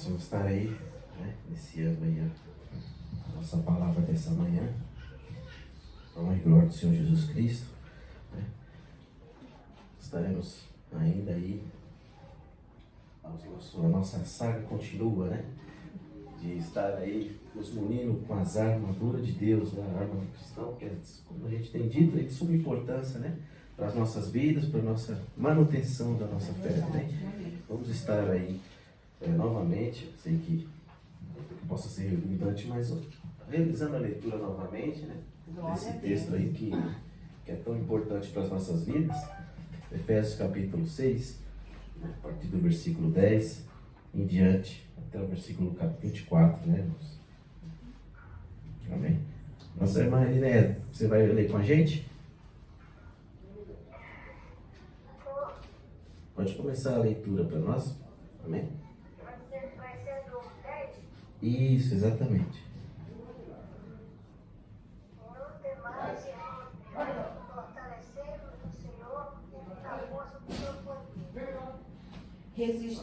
Vamos estar aí, né, iniciando aí a nossa palavra dessa manhã, para a honra e glória do Senhor Jesus Cristo, né? Estaremos ainda aí, a nossa saga continua, né, de estar aí nos munindo com as armaduras de Deus, né, a arma do cristão, que é, como a gente tem dito, é de suma importância, né, para as nossas vidas, para a nossa manutenção da nossa fé, né? Vamos estar aí novamente, sei que possa ser redundante, mas realizando a leitura novamente, né, desse texto aí que é tão importante para as nossas vidas, Efésios capítulo 6, né, a partir do versículo 10 em diante, até o versículo 24, né, irmãos? Amém? Nossa irmã Eliné, você vai ler com a gente? Pode começar a leitura para nós, amém? Vai ser do 10? Isso, exatamente. Não temais, fortalecei-vos no Senhor e na força do seu poder.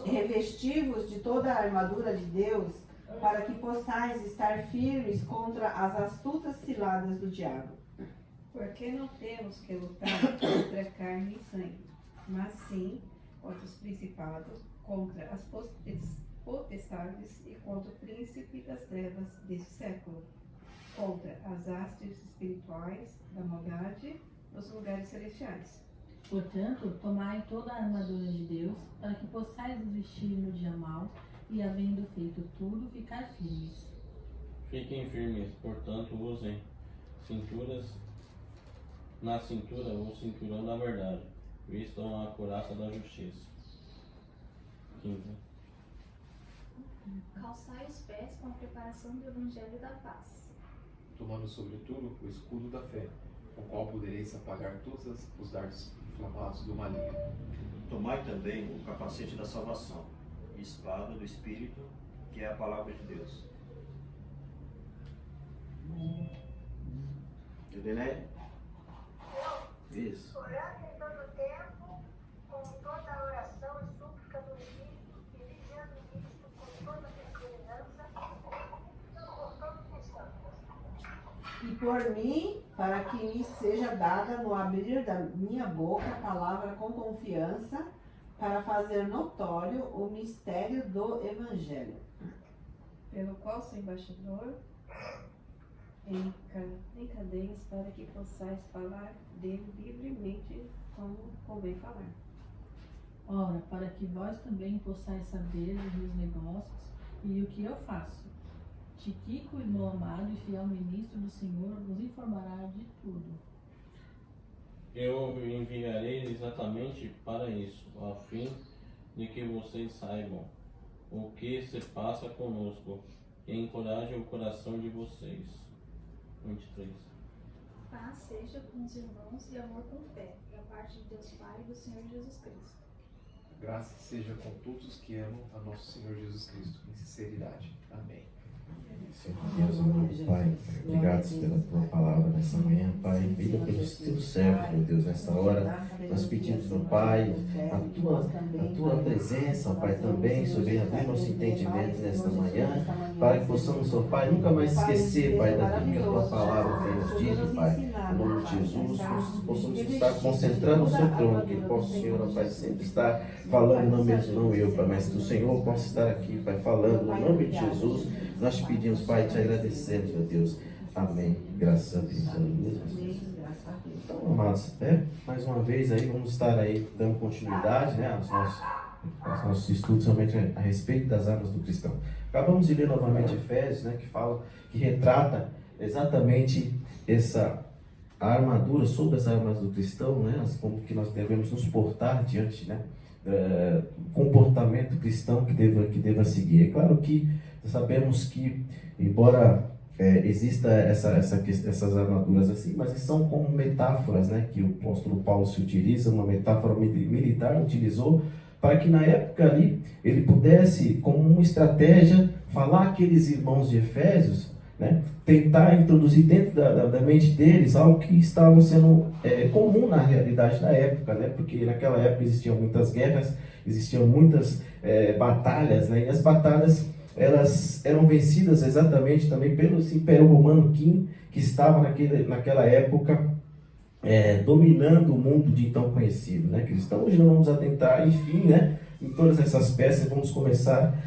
Revesti-vos de toda a armadura de Deus, para que possais estar firmes contra as astutas ciladas do diabo. Porque não temos que lutar contra carne e sangue, mas sim contra os principados, contra as potestades e contra o príncipe das trevas deste século, contra as hastes espirituais da maldade nos lugares celestiais. Portanto, tomai toda a armadura de Deus, para que possais vestir no dia mau, e havendo feito tudo, ficar firmes. Fiquem firmes, portanto, usem na cintura o cinturão da verdade, vistam a couraça da justiça. 15. Calçai os pés com a preparação do Evangelho da Paz. Tomando sobretudo o escudo da fé, com o qual podereis apagar todos os dardos inflamados do maligno. Tomai também o capacete da salvação, e espada do Espírito, que é a palavra de Deus. Eliné? Isso. Orando em todo tempo, com toda oração e súplica do Espírito, e vigiando nisto com toda perseverança, por todos os santos. E por mim, para que me seja dada no abrir da minha boca a palavra com confiança, para fazer notório o mistério do Evangelho, Pelo qual sou embaixador em cadeias, para que possais falar dele livremente, como convém falar. Ora, para que vós também possais saber os meus negócios e o que eu faço. Tiquico, irmão amado e fiel ministro do Senhor, vos informará de tudo. Eu enviarei exatamente para isso, a fim de que vocês saibam o que se passa conosco e encoraje o coração de vocês. 23. Paz seja com os irmãos e amor com fé, da parte de Deus Pai e do Senhor Jesus Cristo. Graça seja com todos que amam a nosso Senhor Jesus Cristo, em sinceridade. Amém. Senhor Deus, amado Pai, obrigado pela tua palavra nessa manhã, Pai, vida pelos teus servos, meu Deus, nessa hora, nós pedimos, meu Pai, a tua presença, ó Pai, também, Senhor, venha abrir nosso entendimento nesta manhã, para que possamos, ó Pai, nunca mais esquecer, Pai, daquilo que a tua palavra tem nos dito, Pai, em nome de Jesus, nós possamos estar concentrando no seu trono, que possa o Senhor, ó Pai, sempre estar falando, não eu, Pai, mas que o Senhor possa estar aqui, Pai, falando, no nome de Jesus. Nós te pedimos, Pai, te agradecemos, meu Deus. Amém. Graças a Deus. Então, amados, mais uma vez aí, vamos estar aí dando continuidade, né, aos nossos estudos realmente a respeito das armas do cristão. Acabamos de ler novamente Efésios, né, que retrata exatamente essa armadura, sobre as armas do cristão, né, como que nós devemos nos portar diante, né, comportamento cristão que deva seguir. É claro que sabemos que, embora exista essas armaduras assim, mas são como metáforas, né, que o apóstolo Paulo se utiliza, uma metáfora militar utilizou, para que na época ali ele pudesse, como uma estratégia, falar àqueles irmãos de Efésios, né, tentar introduzir dentro da mente deles algo que estava sendo comum na realidade da época, né, porque naquela época existiam muitas guerras existiam muitas batalhas, né? E as batalhas, elas eram vencidas exatamente também pelo Império Romano que estava naquela época dominando o mundo de então conhecido, né? Então hoje nós vamos atentar, enfim, né, em todas essas peças. Vamos começar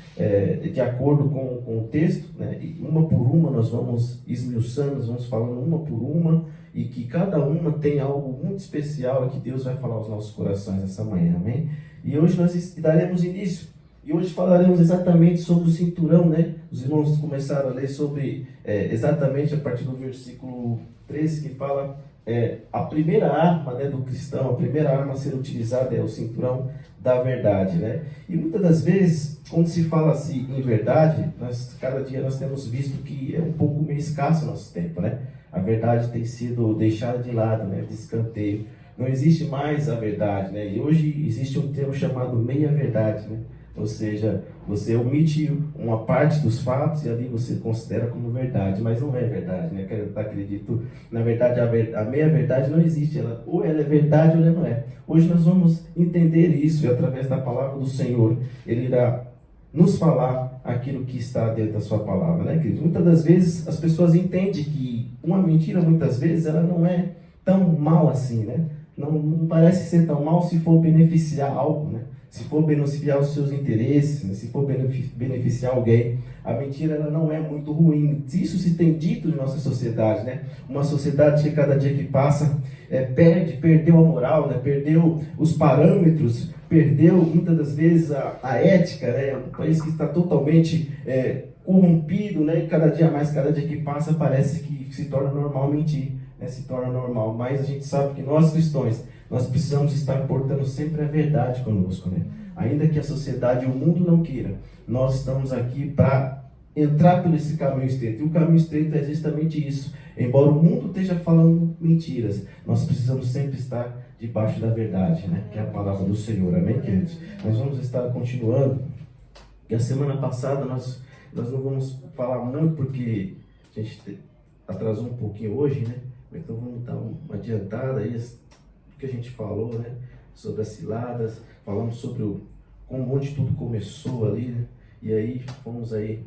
de acordo com o texto, né? E uma por uma nós vamos esmiuçando, nós vamos falando uma por uma, e que cada uma tem algo muito especial que Deus vai falar aos nossos corações essa manhã, amém? E hoje nós daremos início, e hoje falaremos exatamente sobre o cinturão, né? Os irmãos começaram a ler sobre, exatamente a partir do versículo 13, que fala a primeira arma, né, do cristão, a primeira arma a ser utilizada é o cinturão da verdade, né? E muitas das vezes, quando se fala assim em verdade, cada dia nós temos visto que é um pouco meio escasso o nosso tempo, né? A verdade tem sido deixada de lado, né, de escanteio. Não existe mais a verdade, né? E hoje existe um termo chamado meia-verdade, né? Ou seja, você omite uma parte dos fatos e ali você considera como verdade, mas não é verdade, né? Eu acredito, na verdade, a meia-verdade não existe, ou ela é verdade ou ela não é. Hoje nós vamos entender isso, e através da palavra do Senhor, Ele irá nos falar aquilo que está dentro da sua palavra, né, querido? Muitas das vezes as pessoas entendem que uma mentira, muitas vezes, ela não é tão mal assim, né? Não parece ser tão mal se for beneficiar algo, né? Se for beneficiar os seus interesses, né? Se for beneficiar alguém. A mentira, ela não é muito ruim. Isso se tem dito em nossa sociedade, né? Uma sociedade que cada dia que passa perdeu a moral, né? Perdeu os parâmetros, perdeu muitas das vezes a ética, né? Um país que está totalmente corrompido, né? E cada dia mais, cada dia que passa, parece que se torna normal mentir, né? Se torna normal. Mas a gente sabe que nós cristãos, nós precisamos estar portando sempre a verdade conosco, né? Ainda que a sociedade e o mundo não queira, nós estamos aqui para entrar por esse caminho estreito. E o caminho estreito é justamente isso. Embora o mundo esteja falando mentiras, nós precisamos sempre estar debaixo da verdade, né? Que é a palavra do Senhor, amém, queridos? Nós vamos estar continuando. E a semana passada nós não vamos falar muito porque a gente atrasou um pouquinho hoje, né? Então vamos dar uma adiantada aí do que a gente falou, né? Sobre as ciladas, falamos sobre onde tudo começou ali, né? E aí fomos aí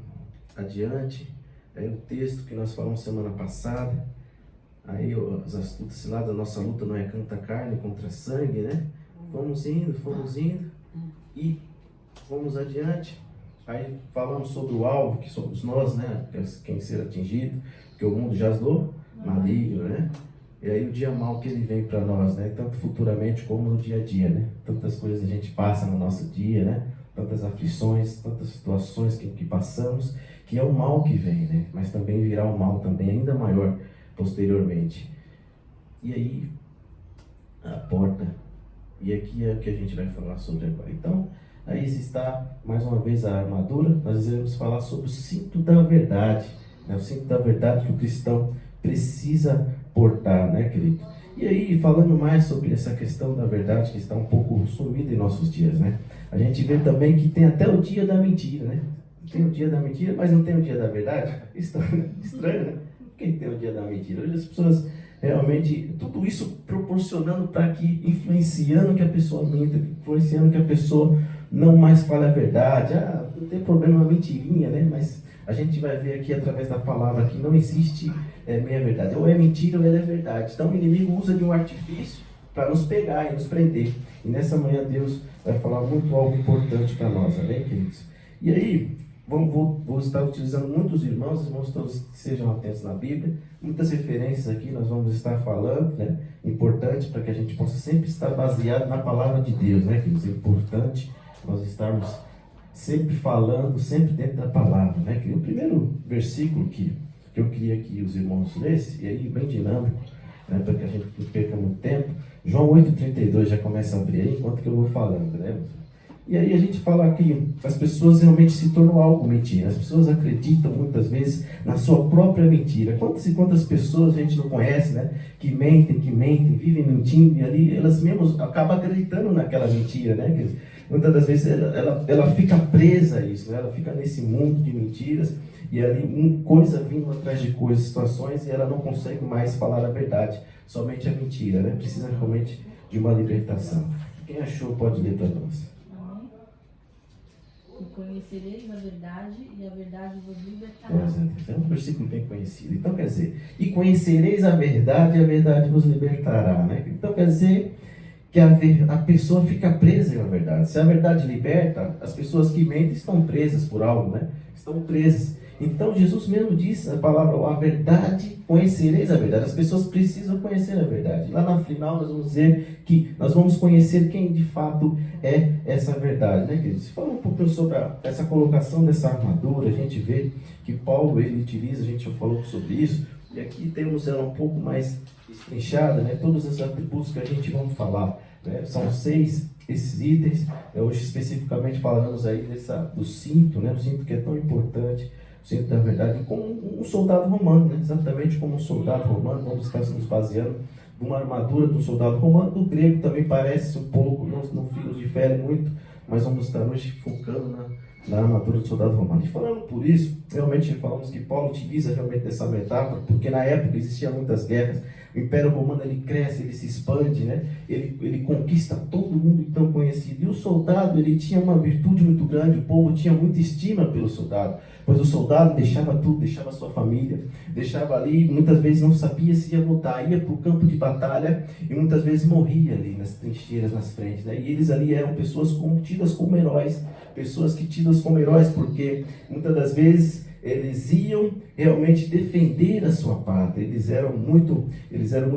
adiante. Aí o texto que nós falamos semana passada, aí as astutas ciladas, a nossa luta não é contra carne, contra sangue, né? Fomos indo e fomos adiante. Aí falamos sobre o alvo, que somos nós, né? Quem ser atingido, que o mundo jazou maligno, né? E aí o dia mau que ele vem para nós, né? Tanto futuramente como no dia a dia, né? Tantas coisas a gente passa no nosso dia, né? Tantas aflições, tantas situações que passamos, que é o mal que vem, né? Mas também virá um mal também ainda maior posteriormente. E aí, a porta. E aqui é o que a gente vai falar sobre agora. Então, aí está mais uma vez a armadura. Nós iremos falar sobre o cinto da verdade, né? O cinto da verdade que o cristão precisa portar, né, querido? E aí, falando mais sobre essa questão da verdade que está um pouco sumida em nossos dias, né? A gente vê também que tem até o dia da mentira, né? Tem o dia da mentira, mas não tem o dia da verdade. Estranho, né? Quem tem o dia da mentira? Hoje as pessoas realmente, tudo isso proporcionando para que, influenciando que a pessoa minta, influenciando que a pessoa não mais fale a verdade. Não tem problema, uma mentirinha, né? Mas a gente vai ver aqui através da palavra que não existe meia verdade. Ou é mentira ou ela é verdade. Então o inimigo usa de um artifício para nos pegar e nos prender. E nessa manhã Deus vai falar muito algo importante para nós, amém, queridos? E aí, vou estar utilizando muitos irmãos todos que sejam atentos na Bíblia, muitas referências aqui nós vamos estar falando, né? Importante para que a gente possa sempre estar baseado na palavra de Deus, né, queridos? É importante nós estarmos sempre falando, sempre dentro da palavra, né? O primeiro versículo que eu queria que os irmãos lessem, e aí bem dinâmico, né, para que a gente não perca muito tempo. João 8,32 já começa a abrir aí, enquanto que eu vou falando, né? E aí a gente fala que as pessoas realmente se tornam algo mentira. As pessoas acreditam muitas vezes na sua própria mentira. Quantas e quantas pessoas a gente não conhece, né? Que mentem, vivem mentindo, e ali elas mesmas acabam acreditando naquela mentira, né? Muitas das vezes ela fica presa a isso, né? Ela fica nesse mundo de mentiras, e ali coisa vindo atrás de coisa, situações, e ela não consegue mais falar a verdade, somente a mentira, né? Precisa realmente de uma libertação. Quem achou pode ler para nós. conhecereis a verdade e a verdade vos libertará. Glórias a Deus. É um versículo bem conhecido. Então quer dizer, e conhecereis a verdade e a verdade vos libertará, né? Então quer dizer que a pessoa fica presa na verdade. Se a verdade liberta, as pessoas que mentem estão presas por algo, né? Estão presas. Então Jesus mesmo disse a palavra, a verdade, conhecereis a verdade. As pessoas precisam conhecer a verdade. Lá no final nós vamos dizer que nós vamos conhecer quem de fato é essa verdade, né, queridos? Falando um pouquinho sobre essa colocação dessa armadura, a gente vê que Paulo ele utiliza, a gente já falou sobre isso, e aqui temos ela um pouco mais estrinchada, né? Todos os atributos que a gente vamos falar, né? São 6 esses itens. Hoje especificamente falaremos aí do cinto, né? O cinto que é tão importante, o cinto da verdade, como um soldado romano, né? Exatamente como um soldado romano. Vamos estar nos baseando numa armadura do soldado romano. Do grego também parece um pouco, não difere muito, mas vamos estar hoje focando na armadura do soldado romano. E falando por isso, realmente falamos que Paulo utiliza realmente essa metáfora, porque na época existiam muitas guerras. O Império Romano ele cresce, ele se expande, né? Ele conquista todo mundo então conhecido. E o soldado ele tinha uma virtude muito grande, o povo tinha muita estima pelo soldado, pois o soldado deixava tudo, deixava sua família, deixava ali, muitas vezes não sabia se ia voltar, ia para o campo de batalha e muitas vezes morria ali nas trincheiras, nas frentes, né? E eles ali eram pessoas tidas como heróis, pessoas que tidas como heróis, porque muitas das vezes eles iam realmente defender a sua pátria, eles eram muito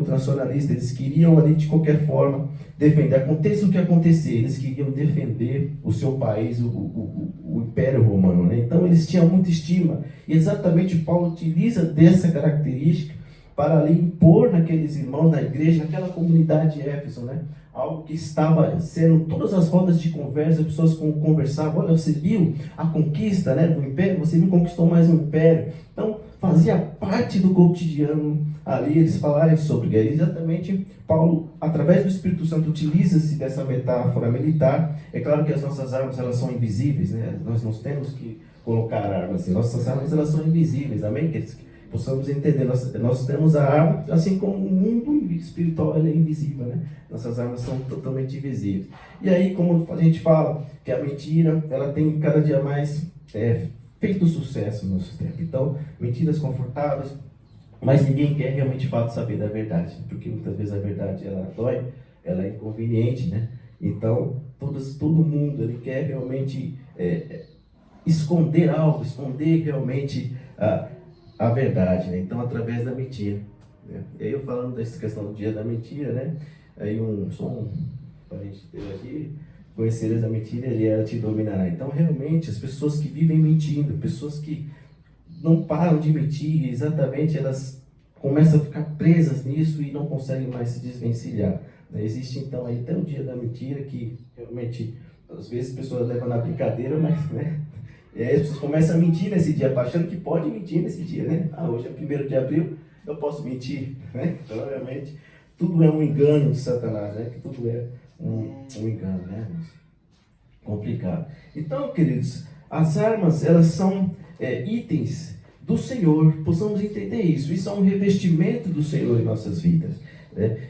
nacionalistas, eles queriam ali de qualquer forma defender, aconteça o que acontecer, eles queriam defender o seu país, o Império Romano, né? Então eles tinham muita estima, e exatamente Paulo utiliza dessa característica para ali impor naqueles irmãos, na igreja, naquela comunidade de Éfeso, né? Algo que estava sendo, todas as rodas de conversa, pessoas conversavam, olha, você viu a conquista, né, do império, você viu, conquistou mais um império. Então, fazia parte do cotidiano ali, eles falarem sobre guerra. Exatamente, Paulo, através do Espírito Santo, utiliza-se dessa metáfora militar. É claro que as nossas armas, elas são invisíveis, né? Nós não temos que colocar armas assim. Nossas armas, elas são invisíveis, amém? Que possamos entender, nós temos a arma, assim como o mundo espiritual ele é invisível, né? Nossas armas são totalmente invisíveis. E aí, como a gente fala, que a mentira, ela tem cada dia mais feito sucesso no nosso tempo. Então, mentiras confortáveis, mas ninguém quer realmente de fato saber da verdade, porque muitas vezes a verdade, ela dói, ela é inconveniente, né? Então, todo mundo, ele quer realmente esconder algo, esconder realmente a verdade, né? Então, através da mentira, né? E aí eu falando dessa questão do dia da mentira, né? Aí só um parente teve aqui, conhecereis a mentira e ela te dominará. Então, realmente, as pessoas que vivem mentindo, pessoas que não param de mentir, exatamente, elas começam a ficar presas nisso e não conseguem mais se desvencilhar, né? Existe, então, aí até o dia da mentira que, realmente, às vezes as pessoas levam na brincadeira, mas, né? E aí as pessoas começam a mentir nesse dia, achando que pode mentir nesse dia, né? Hoje é 1º de abril, eu posso mentir, né? Então, realmente, tudo é um engano de Satanás, né? Que tudo é um engano, né? Complicado. Então, queridos, as armas, elas são itens do Senhor, possamos entender isso. Isso é um revestimento do Senhor em nossas vidas.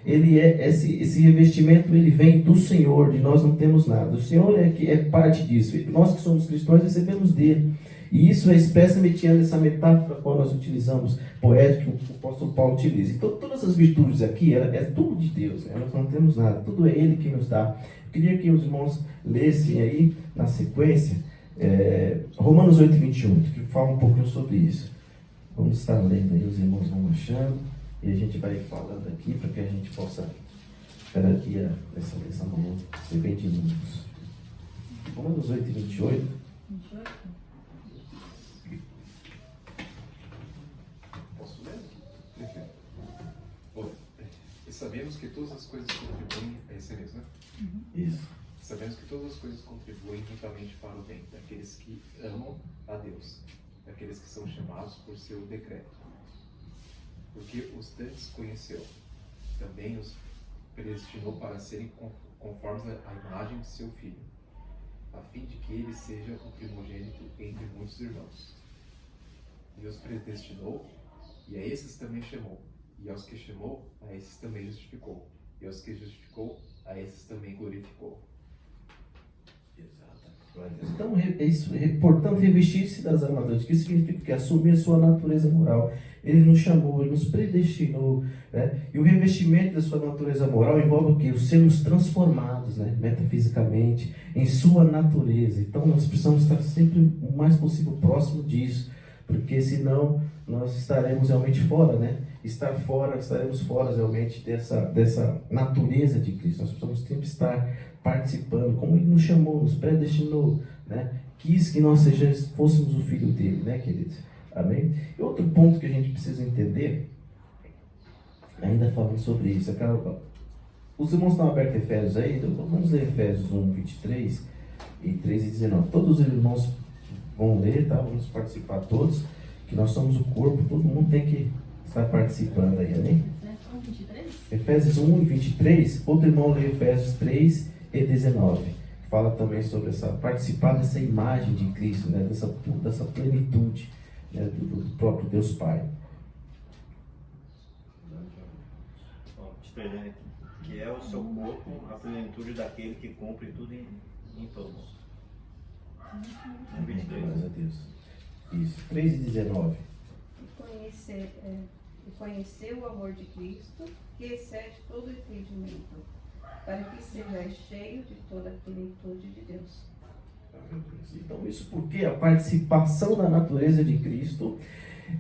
Ele esse revestimento, ele vem do Senhor, de nós não temos nada. O Senhor é parte disso. Nós que somos cristãos recebemos dele. E isso é expressamente essa metáfora qual nós utilizamos, poética, que o apóstolo Paulo utiliza. Então, todas as virtudes aqui, é tudo de Deus, né? Nós não temos nada, tudo é Ele que nos dá. Eu queria que os irmãos lessem aí, na sequência, Romanos 8:21, que fala um pouquinho sobre isso. Vamos estar lendo aí, os irmãos vão achando, e a gente vai falando aqui, para que a gente possa, cada dia, essa manhã, ser bem dinâmicos. Romanos 8:28. 28? Posso ler? E sabemos que todas as coisas contribuem, é isso mesmo, né? Isso. Sabemos que todas as coisas contribuem juntamente para o bem daqueles que amam a Deus, daqueles que são chamados por seu decreto. Porque os antes conheceu, também os predestinou para serem conformes à imagem de seu Filho, a fim de que ele seja o primogênito entre muitos irmãos. E os predestinou, e a esses também chamou. E aos que chamou, a esses também justificou. E aos que justificou, a esses também glorificou. Exatamente. Então, portanto, revestir-se das armaduras, que significa que assumir a sua natureza moral. Ele nos chamou, Ele nos predestinou, né? E o revestimento da sua natureza moral envolve o quê? Os sermos transformados, né? Metafisicamente, em sua natureza. Então, nós precisamos estar sempre o mais possível próximo disso, porque senão nós estaremos realmente fora, né? Estaremos fora realmente dessa natureza de Cristo. Nós precisamos sempre estar participando, como Ele nos chamou, nos predestinou, né? Quis que nós fôssemos o filho dele, né, queridos? Amém? E outro ponto que a gente precisa entender, ainda falando sobre isso, os irmãos estão abertos a Efésios aí, então vamos ler Efésios 1, 23 e 3 e 19. Todos os irmãos vão ler, tá? Vamos participar todos, que nós somos o corpo, todo mundo tem que estar participando aí, amém? Efésios 1 e 23, outro irmão lê Efésios 3 e 19. Fala também sobre participar dessa imagem de Cristo, né? dessa plenitude, né? do próprio Deus Pai. Que é o seu corpo, a plenitude daquele que cumpre tudo em todos. Glória a Deus. Isso, 3 e 19. E conhecer o amor de Cristo, que excede todo entendimento, para que sejais cheio de toda a plenitude de Deus. Então, isso porque a participação da natureza de Cristo,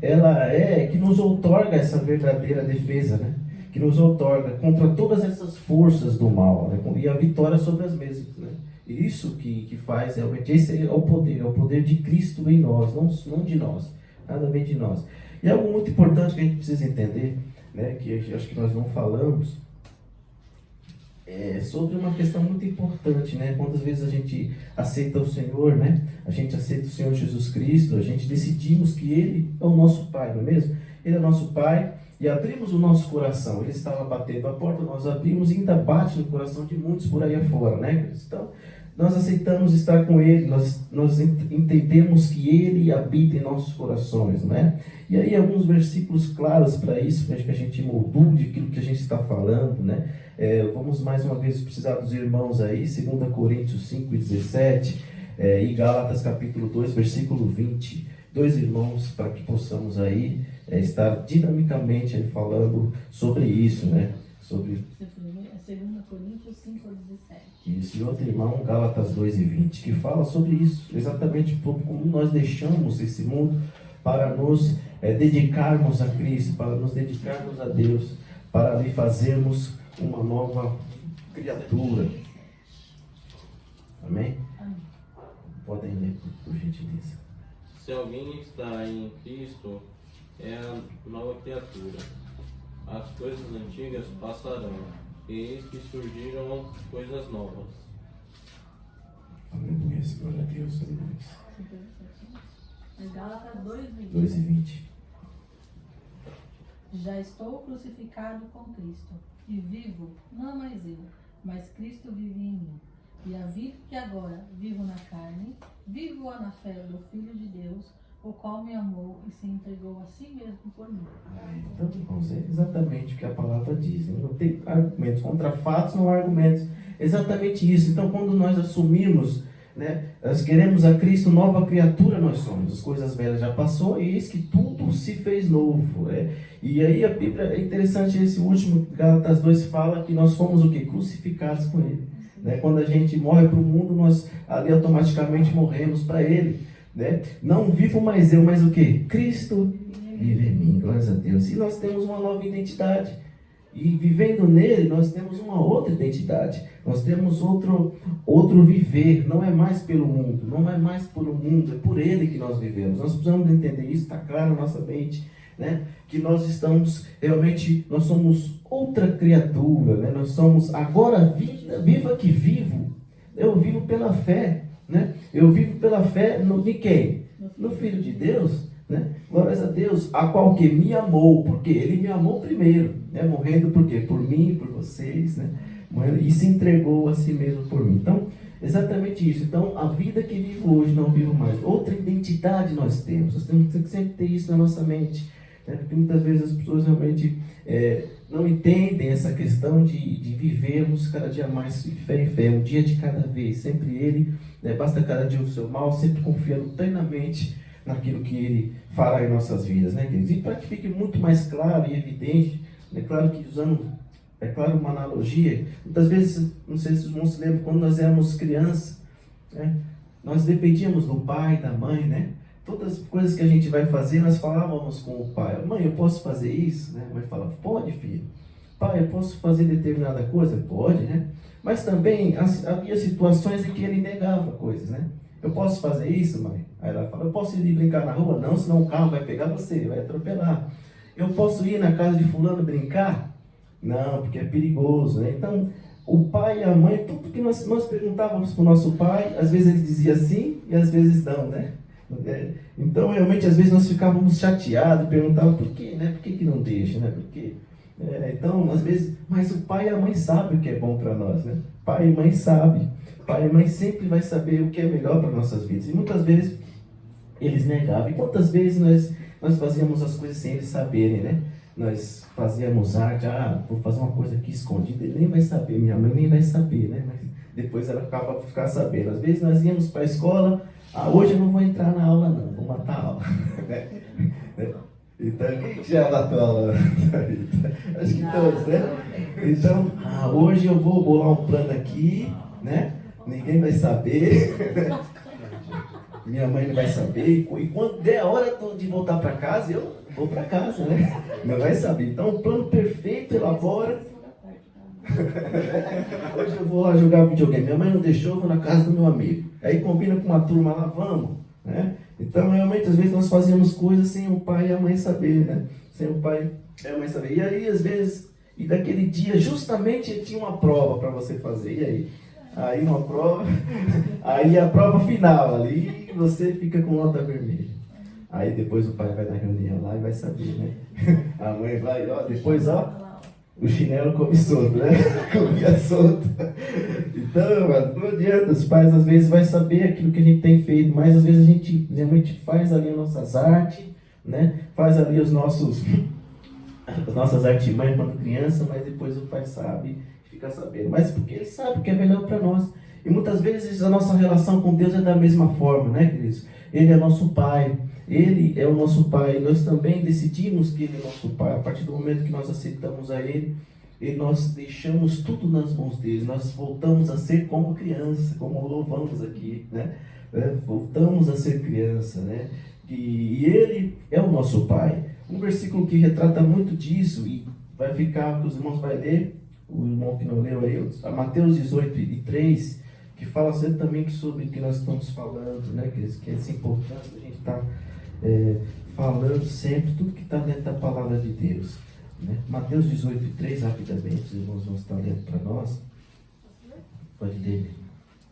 ela é que nos outorga essa verdadeira defesa, né? Que nos outorga contra todas essas forças do mal, né? E a vitória sobre as mesmas, né? E isso que faz, realmente, esse é o poder de Cristo em nós, não de nós, nada vem de nós. E algo muito importante que a gente precisa entender, né? Que eu acho que nós não falamos, sobre uma questão muito importante, né? Quantas vezes a gente aceita o Senhor, né? A gente aceita o Senhor Jesus Cristo, a gente decidimos que Ele é o nosso Pai, não é mesmo? Ele é o nosso Pai e abrimos o nosso coração. Ele estava batendo a porta, nós abrimos e ainda bate no coração de muitos por aí afora, né? Então, nós aceitamos estar com Ele, nós entendemos que Ele habita em nossos corações, né? E aí alguns versículos claros para isso, para que a gente moldure aquilo que a gente está falando, né? Vamos mais uma vez precisar dos irmãos aí, 2 Coríntios 5 e 17 e Gálatas capítulo 2, versículo 20. Dois irmãos para que possamos aí estar dinamicamente aí falando sobre isso, né? Sobre 2 Coríntios 5, 17. Isso, e outro irmão, Gálatas 2 e 20, que fala sobre isso, exatamente como nós deixamos esse mundo para nos dedicarmos a Cristo, para nos dedicarmos a Deus, para lhe fazermos uma nova criatura. Amém? Amém. Podem ler, por gentileza. Se alguém está em Cristo, é a nova criatura. As coisas antigas passarão, e eis que surgiram coisas novas. Aleluia, glória a Deus, aleluia. Gálatas 2 e 20. Já estou crucificado com Cristo, e vivo, não mais eu, mas Cristo vive em mim. E a vida que agora vivo na carne, vivo-a na fé do Filho de Deus, o qual me amou e se entregou a si mesmo por mim. Então, irmãos, é exatamente o que a palavra diz. Não tem argumentos contra fatos, não há argumentos. Exatamente isso. Então, quando nós assumimos, né, nós queremos a Cristo, nova criatura nós somos. As coisas velhas já passou e eis que tudo se fez novo. E aí a Bíblia, é interessante, esse último, Gálatas 2 fala que nós fomos o quê? Crucificados com Ele. Né? Quando a gente morre para o mundo, nós ali automaticamente morremos para Ele. Né? Não vivo mais eu, mas o que? Cristo vive em mim, glórias a Deus. E nós temos uma nova identidade. E vivendo nele, nós temos uma outra identidade. Nós temos outro viver. Não é mais pelo mundo, não é mais por o mundo, é por ele que nós vivemos. Nós precisamos entender isso, está claro na nossa mente, né? Que nós estamos realmente, nós somos outra criatura, né? Nós somos agora viva que vivo. Eu vivo pela fé. Né? Eu vivo pela fé de quem? No Filho de Deus, né? Glórias a Deus, a qual que me amou, porque Ele me amou primeiro, né? Morrendo por quê? Por mim e por vocês, né? E se entregou a si mesmo por mim. Então, exatamente isso. Então, a vida que vivo hoje, não vivo mais. Outra identidade nós temos que sempre ter isso na nossa mente, né? Porque muitas vezes as pessoas realmente não entendem essa questão de vivermos cada dia mais de fé em fé, um dia de cada vez, sempre Ele, né, basta cada dia o seu mal, sempre confiando plenamente naquilo que Ele fará em nossas vidas, né, queridos? E para que fique muito mais claro e evidente, é claro que usando, é claro, uma analogia, muitas vezes, não sei se os irmãos se lembram, quando nós éramos crianças, né, nós dependíamos do pai, da mãe, né? Todas as coisas que a gente vai fazer, nós falávamos com o pai: mãe, eu posso fazer isso? Né? A mãe falava: pode, filho. Pai, eu posso fazer determinada coisa? Pode, né? Mas também havia situações em que ele negava coisas, né? Eu posso fazer isso, mãe? Aí ela fala: eu posso ir brincar na rua? Não, senão o carro vai pegar você, vai atropelar. Eu posso ir na casa de fulano brincar? Não, porque é perigoso, né? Então, o pai e a mãe, tudo que nós perguntávamos para o nosso pai, às vezes ele dizia sim e às vezes não, né? Então, realmente, às vezes nós ficávamos chateados, perguntávamos por quê, né? Por que não deixa, né? Por quê? Então, às vezes, mas o pai e a mãe sabem o que é bom para nós, né? Pai e mãe sabem. Pai e mãe sempre vai saber o que é melhor para nossas vidas. E muitas vezes eles negavam. E quantas vezes nós fazíamos as coisas sem eles saberem, né? Nós fazíamos arte, vou fazer uma coisa aqui escondida, ele nem vai saber, minha mãe nem vai saber, né? Mas depois ela acaba ficar sabendo. Às vezes nós íamos para a escola: hoje eu não vou entrar na aula não, vou matar a aula. Então, quem já matou a aula? Acho que todos, né? Então, hoje eu vou bolar um plano aqui, né? Ninguém vai saber. Minha mãe não vai saber. E quando der a hora de voltar para casa, eu vou para casa, né? Não vai saber. Então, o plano perfeito elabora. Hoje eu vou lá jogar videogame. Minha mãe não deixou, eu vou na casa do meu amigo. Aí combina com uma turma lá, vamos, né? Então, realmente, às vezes nós fazíamos coisas sem o pai e a mãe saber, né? Sem o pai e a mãe saber. E aí, às vezes, e daquele dia, justamente tinha uma prova para você fazer. E aí? Aí uma prova, aí a prova final ali, você fica com nota vermelha. Aí depois o pai vai na reunião lá e vai saber, né? A mãe vai, depois, o chinelo come solto, né? Comia solto. Então, não adianta, os pais às vezes vai saber aquilo que a gente tem feito, mas às vezes a gente realmente faz ali as nossas artes, né? Faz ali as nossas artimanhas quando criança, mas depois o pai sabe, fica sabendo. Mas porque ele sabe o que é melhor para nós. E muitas vezes a nossa relação com Deus é da mesma forma, né, queridos? Ele é nosso pai. Ele é o nosso pai. Nós também decidimos que Ele é nosso pai. A partir do momento que nós aceitamos a Ele, e nós deixamos tudo nas mãos dele. Nós voltamos a ser como criança, como louvamos aqui, né? Voltamos a ser criança, né? E Ele é o nosso pai. Um versículo que retrata muito disso, e vai ficar, os irmãos vão ler, o irmão que não leu aí, Mateus 18:3, que fala sempre também sobre o que nós estamos falando, né? Que é essa importância, a gente está falando sempre tudo que está dentro da palavra de Deus, né? Mateus 18:3, rapidamente, os irmãos vão estar lendo para nós. Pode ler.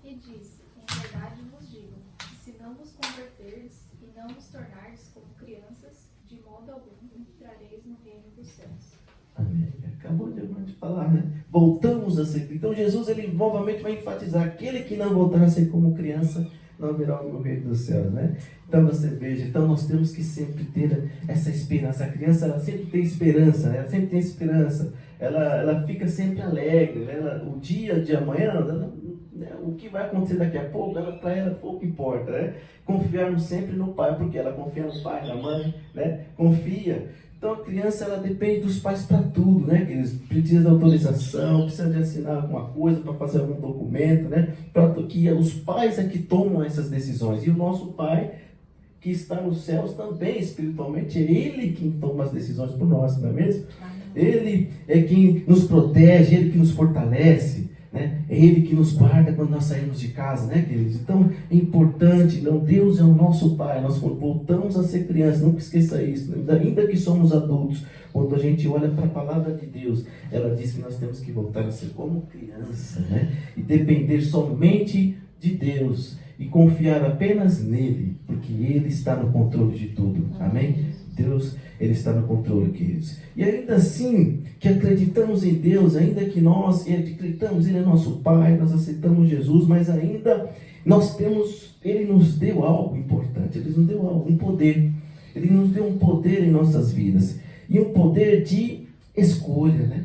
E disse: em verdade vos digo, que se não vos converterdes e não vos tornardes como crianças, de modo algum entrareis no reino dos céus. Amém. Acabou de falar, né? Voltamos a ser. Então Jesus, ele novamente vai enfatizar: aquele que não voltar a ser como criança não verá o reino dos céus, né? Então você veja, então nós temos que sempre ter essa esperança. A criança, ela sempre tem esperança, né? Ela sempre tem esperança. Ela fica sempre alegre, né? O dia de amanhã, o que vai acontecer daqui a pouco, para ela pouco importa, né? Confiarmos sempre no pai, porque ela confia no pai, na mãe, né? Confia. Então a criança, ela depende dos pais para tudo, né? Que eles precisam de autorização, precisam de assinar alguma coisa para fazer algum documento, né? Que os pais é que tomam essas decisões. E o nosso pai, que está nos céus também, espiritualmente, é Ele quem toma as decisões por nós, não é mesmo? Ele é quem nos protege, Ele que nos fortalece, né? É Ele que nos guarda quando nós saímos de casa, né, queridos? Então é importante, não, Deus é o nosso Pai. Nós voltamos a ser crianças, nunca esqueça isso, ainda que somos adultos. Quando a gente olha para a palavra de Deus, ela diz que nós temos que voltar a ser como criança, né? E depender somente de Deus e confiar apenas nele, porque Ele está no controle de tudo. Amém? Deus, Ele está no controle, queridos. E ainda assim, que acreditamos em Deus, ainda que nós acreditamos, Ele é nosso Pai, nós aceitamos Jesus, mas ainda Ele nos deu algo importante, Ele nos deu algo, um poder. Ele nos deu um poder em nossas vidas, e um poder de escolha, né?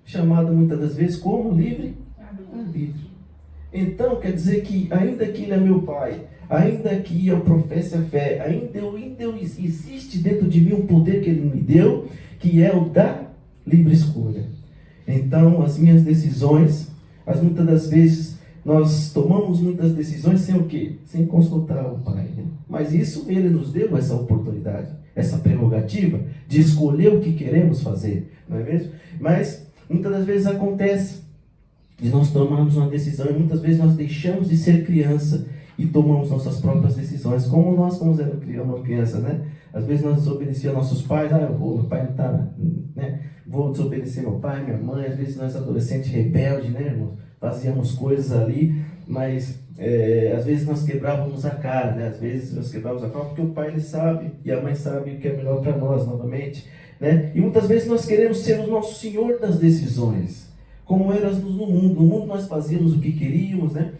Chamado muitas das vezes como livre-arbítrio. Então, quer dizer que, ainda que Ele é meu Pai, ainda que eu professe a fé, ainda existe dentro de mim um poder que Ele me deu, que é o da livre escolha. Então, as minhas decisões, muitas das vezes, nós tomamos muitas decisões sem o quê? Sem consultar o Pai, né? Mas isso Ele nos deu essa oportunidade, essa prerrogativa de escolher o que queremos fazer, não é mesmo? Mas muitas das vezes acontece de nós tomarmos uma decisão e muitas vezes nós deixamos de ser criança e tomamos nossas próprias decisões, como nós, como éramos criança, né? Às vezes nós desobedecíamos nossos pais, meu pai não está, né? Vou desobedecer meu pai, minha mãe. Às vezes nós adolescentes rebeldes, né, irmãos? Fazíamos coisas ali, mas às vezes nós quebrávamos a cara, né? Às vezes nós quebrávamos a cara porque o pai ele sabe e a mãe sabe o que é melhor para nós, novamente, né? E muitas vezes nós queremos ser o nosso senhor das decisões, como éramos no mundo. No mundo nós fazíamos o que queríamos, né?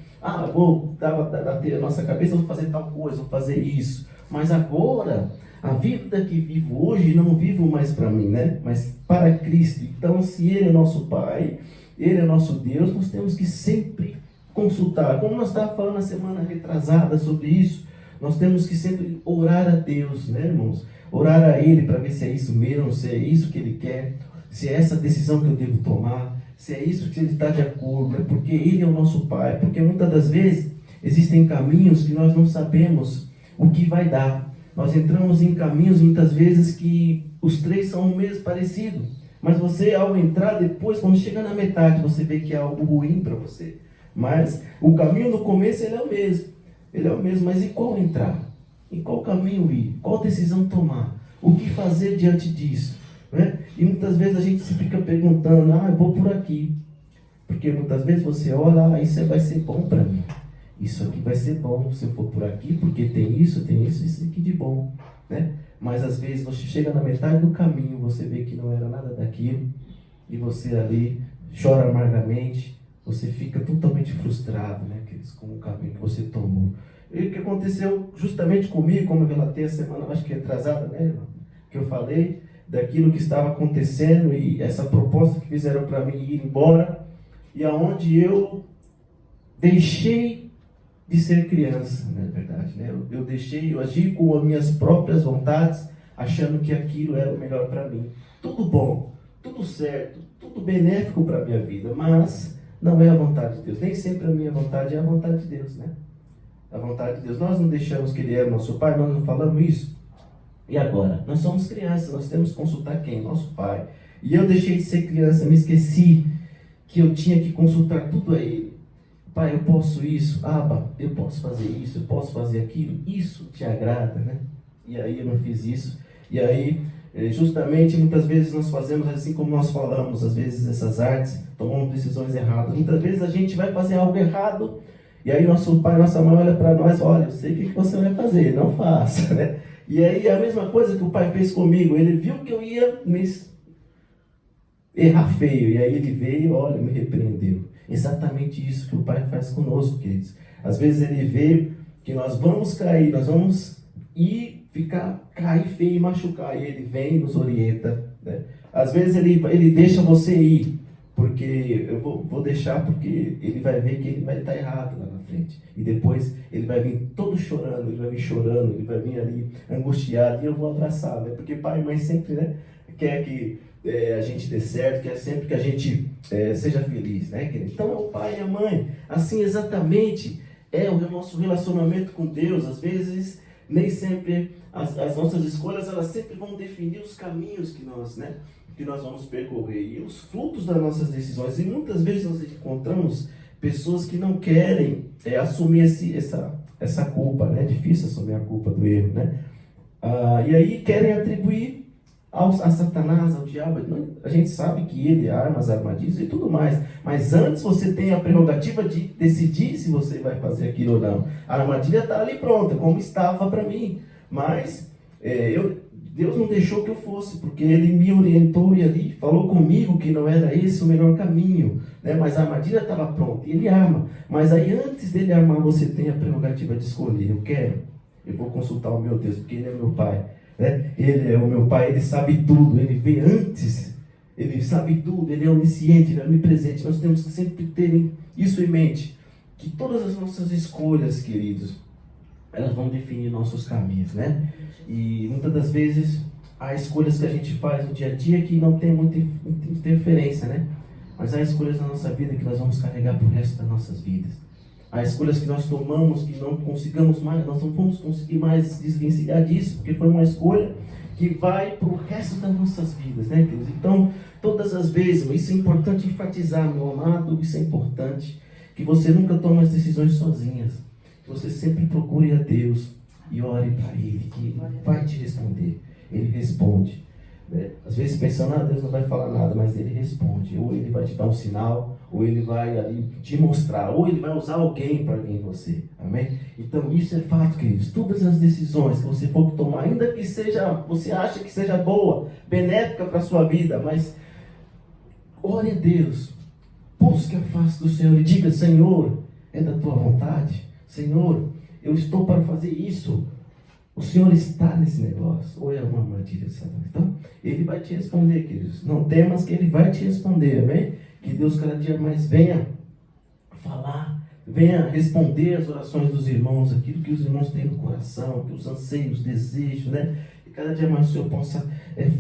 Vou bater a nossa cabeça, vou fazer tal coisa, vou fazer isso. Mas agora, a vida que vivo hoje, não vivo mais para mim, né? Mas para Cristo. Então, se Ele é nosso Pai, Ele é nosso Deus, nós temos que sempre consultar. Como nós estávamos falando na semana retrasada sobre isso, nós temos que sempre orar a Deus, né, irmãos? Orar a Ele para ver se é isso mesmo, se é isso que Ele quer, se é essa decisão que eu devo tomar, se é isso que Ele está de acordo, né? Porque Ele é o nosso Pai. Porque muitas das vezes existem caminhos que nós não sabemos o que vai dar. Nós entramos em caminhos muitas vezes que os três são o mesmo parecido. Mas você, ao entrar depois, quando chega na metade, você vê que é algo ruim para você. Mas o caminho no começo ele é o mesmo. Ele é o mesmo, mas e qual entrar? Em qual caminho ir? Qual decisão tomar? O que fazer diante disso? Né? E muitas vezes a gente se fica perguntando, eu vou por aqui. Porque muitas vezes você olha, isso vai ser bom para mim. Isso aqui vai ser bom se eu for por aqui, porque tem isso aqui de bom, né? Mas às vezes você chega na metade do caminho, você vê que não era nada daquilo, e você ali chora amargamente, você fica totalmente frustrado, né, com o caminho que você tomou. E o que aconteceu justamente comigo, como eu relatei a semana, acho que atrasada, né, irmão? Que eu falei daquilo que estava acontecendo e essa proposta que fizeram para mim ir embora, e aonde eu deixei de ser criança, na verdade, né? Eu agi com as minhas próprias vontades, achando que aquilo era o melhor para mim. Tudo bom, tudo certo, tudo benéfico para a minha vida, mas não é a vontade de Deus. Nem sempre a minha vontade é a vontade de Deus, né? A vontade de Deus. Nós não deixamos que Ele é o nosso Pai, nós não falamos isso. E agora? Nós somos crianças, nós temos que consultar quem? Nosso Pai. E eu deixei de ser criança, me esqueci que eu tinha que consultar tudo a Ele. Pai, eu posso isso, eu posso fazer isso, eu posso fazer aquilo, isso te agrada, né? E aí eu não fiz isso. E aí, justamente, muitas vezes nós fazemos assim como nós falamos, às vezes essas artes, tomamos decisões erradas. Muitas vezes a gente vai fazer algo errado, e aí nosso pai, nossa mãe olha para nós, olha, eu sei o que você vai fazer, não faça, né? E aí a mesma coisa que o pai fez comigo, ele viu que eu ia me errar feio, e aí ele veio, olha, me repreendeu. Exatamente isso que o Pai faz conosco, queridos. Às vezes Ele vê que nós vamos cair, nós vamos cair feio e machucar, e Ele vem e nos orienta, né? Às vezes ele deixa você ir, porque eu vou deixar porque Ele vai ver que Ele vai estar errado lá na frente. E depois Ele vai vir todo chorando, Ele vai vir chorando, Ele vai vir ali angustiado, e eu vou abraçar, né? Porque pai e mãe sempre, né, quer que a gente dê certo, quer sempre que a gente seja feliz, né, querido? Então é o pai e a mãe, assim exatamente é o nosso relacionamento com Deus. Às vezes, nem sempre as nossas escolhas, elas sempre vão definir os caminhos que nós vamos percorrer e os frutos das nossas decisões. E muitas vezes nós encontramos pessoas que não querem assumir essa culpa, né? É difícil assumir a culpa do erro, né? E aí querem atribuir a Satanás, ao diabo. A gente sabe que ele arma as armadilhas e tudo mais, mas antes você tem a prerrogativa de decidir se você vai fazer aquilo ou não. A armadilha está ali pronta, como estava para mim, mas Deus não deixou que eu fosse, porque Ele me orientou e ali falou comigo que não era esse o melhor caminho, né? Mas a armadilha estava pronta e Ele arma, mas aí antes dele armar você tem a prerrogativa de escolher. Eu vou consultar o meu Deus, porque Ele é meu Pai, né? Ele é o meu Pai, Ele sabe tudo, Ele vê antes, Ele sabe tudo, Ele é onisciente, Ele é onipresente. Nós temos que sempre ter isso em mente, que todas as nossas escolhas, queridos, elas vão definir nossos caminhos, né? E muitas das vezes há escolhas que a gente faz no dia a dia que não tem muita interferência, né? Mas há escolhas na nossa vida que nós vamos carregar para o resto das nossas vidas. Há escolhas que nós tomamos que não consigamos mais, nós não vamos conseguir mais desvencilhar disso, porque foi uma escolha que vai para o resto das nossas vidas, né, queridos? Então, todas as vezes, isso é importante enfatizar, meu amado, isso é importante, que você nunca tome as decisões sozinhas, que você sempre procure a Deus e ore para Ele, que Ele vai te responder. Ele responde, né? Às vezes pensando, Deus não vai falar nada, mas Ele responde. Ou Ele vai te dar um sinal, ou Ele vai ali te mostrar, ou Ele vai usar alguém para vir em você. Amém? Então isso é fato, queridos. Todas as decisões que você for tomar, ainda que seja, você acha que seja boa, benéfica para a sua vida, mas ore a Deus, busque a face do Senhor e diga: Senhor, é da tua vontade? Senhor, eu estou para fazer isso. O Senhor está nesse negócio, ou é uma armadilha de Satanás? Então, Ele vai te responder, queridos. Não temas que Ele vai te responder, amém? Que Deus cada dia mais venha falar, venha responder as orações dos irmãos, aquilo que os irmãos têm no coração, que os anseios, desejos, né? E cada dia mais o Senhor possa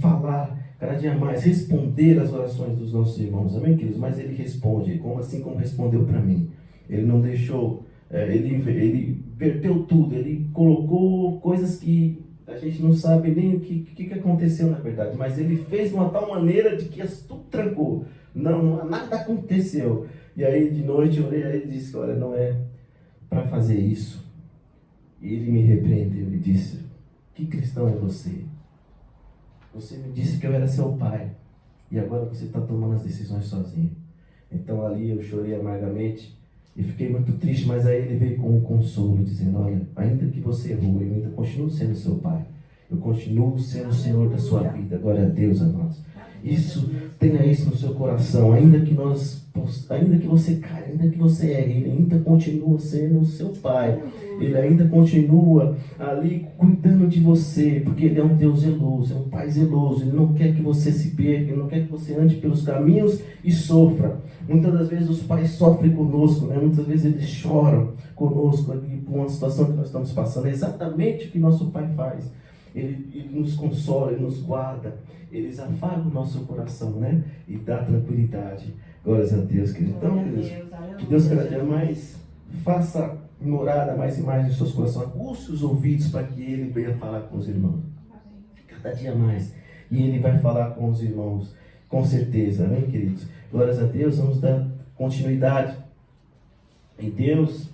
falar, cada dia mais responder as orações dos nossos irmãos, amém, queridos? Mas Ele responde, assim como respondeu para mim. Ele não deixou, ele verteu tudo, Ele colocou coisas que a gente não sabe nem o que aconteceu na verdade, mas Ele fez de uma tal maneira de que tudo trancou. Não, nada aconteceu. E aí de noite eu orei a Ele e disse: olha, não é para fazer isso. E Ele me repreendeu, Ele disse: que cristão é você? Você me disse que eu era seu pai, e agora você está tomando as decisões sozinho. Então ali eu chorei amargamente e fiquei muito triste, mas aí Ele veio com um consolo, dizendo: olha, ainda que você errou, eu ainda continuo sendo seu pai, eu continuo sendo o Senhor da sua vida. Glória a Deus, amados. Tenha isso no seu coração. Ainda que você caia, ainda que você erre, Ele ainda continua sendo o seu pai. Ele ainda continua ali cuidando de você, porque Ele é um Deus zeloso, é um Pai zeloso. Ele não quer que você se perca, Ele não quer que você ande pelos caminhos e sofra. Muitas das vezes os pais sofrem conosco, né? Muitas vezes eles choram conosco ali por uma situação que nós estamos passando. É exatamente o que nosso Pai faz. Ele nos consola, Ele nos guarda, Ele afaga o nosso coração, né? E dá tranquilidade. Glórias a Deus, querido. Então, queridos, que Deus cada dia mais faça morada mais e mais em seus corações. Aguce os ouvidos para que Ele venha falar com os irmãos. Cada dia mais. E Ele vai falar com os irmãos, com certeza. Amém, queridos? Glórias a Deus. Vamos dar continuidade. E Deus,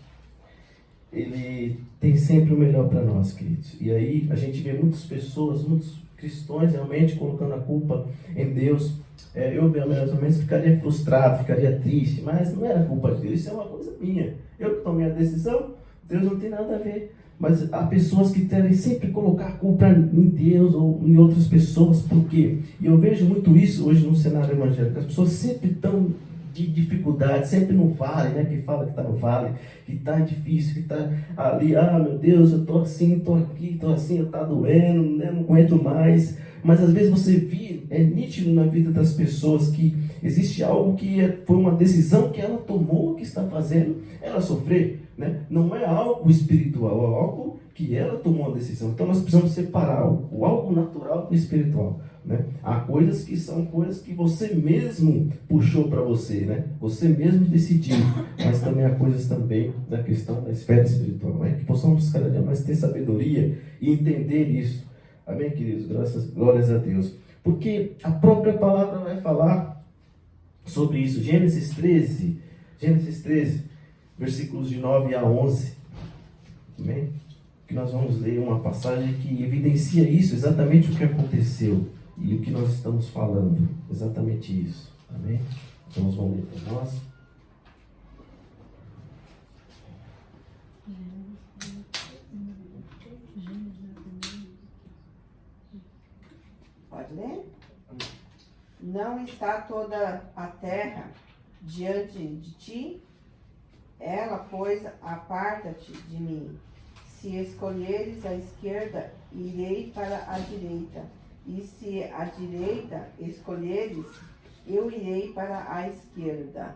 Ele tem sempre o melhor para nós, queridos. E aí a gente vê muitas pessoas, muitos cristãos realmente colocando a culpa em Deus. Eu mais ou menos ficaria frustrado, ficaria triste, mas não era culpa de Deus, isso é uma coisa minha. Eu que tomei a decisão, Deus não tem nada a ver. Mas há pessoas que querem sempre colocar a culpa em Deus ou em outras pessoas. Por quê? E eu vejo muito isso hoje no cenário evangélico. As pessoas sempre estão de dificuldade, sempre no vale, né? Que fala que está no vale, que está difícil, que está ali, meu Deus, eu estou assim, estou aqui, estou assim, está doendo, né? Não aguento mais. Mas às vezes você vê, é nítido na vida das pessoas que existe algo que foi uma decisão que ela tomou, que está fazendo ela sofrer, né? Não é algo espiritual, é algo que ela tomou a decisão. Então nós precisamos separar o algo natural do espiritual, né? Há coisas que são coisas que você mesmo puxou para você, né? Você mesmo decidiu, mas também há coisas também da questão da esfera espiritual, né? Que possamos cada dia mais ter sabedoria e entender isso. Amém, queridos? Glórias a Deus. Porque a própria palavra vai falar sobre isso. Gênesis 13, versículos de 9 a 11. Amém? Que nós vamos ler uma passagem que evidencia isso, exatamente o que aconteceu e o que nós estamos falando. Exatamente isso. Amém? Então nós vamos ler para nós. Pode ler? Não está toda a terra diante de ti? Ela, pois, aparta-te de mim. Se escolheres a esquerda, irei para a direita. E se a direita escolheres, eu irei para a esquerda.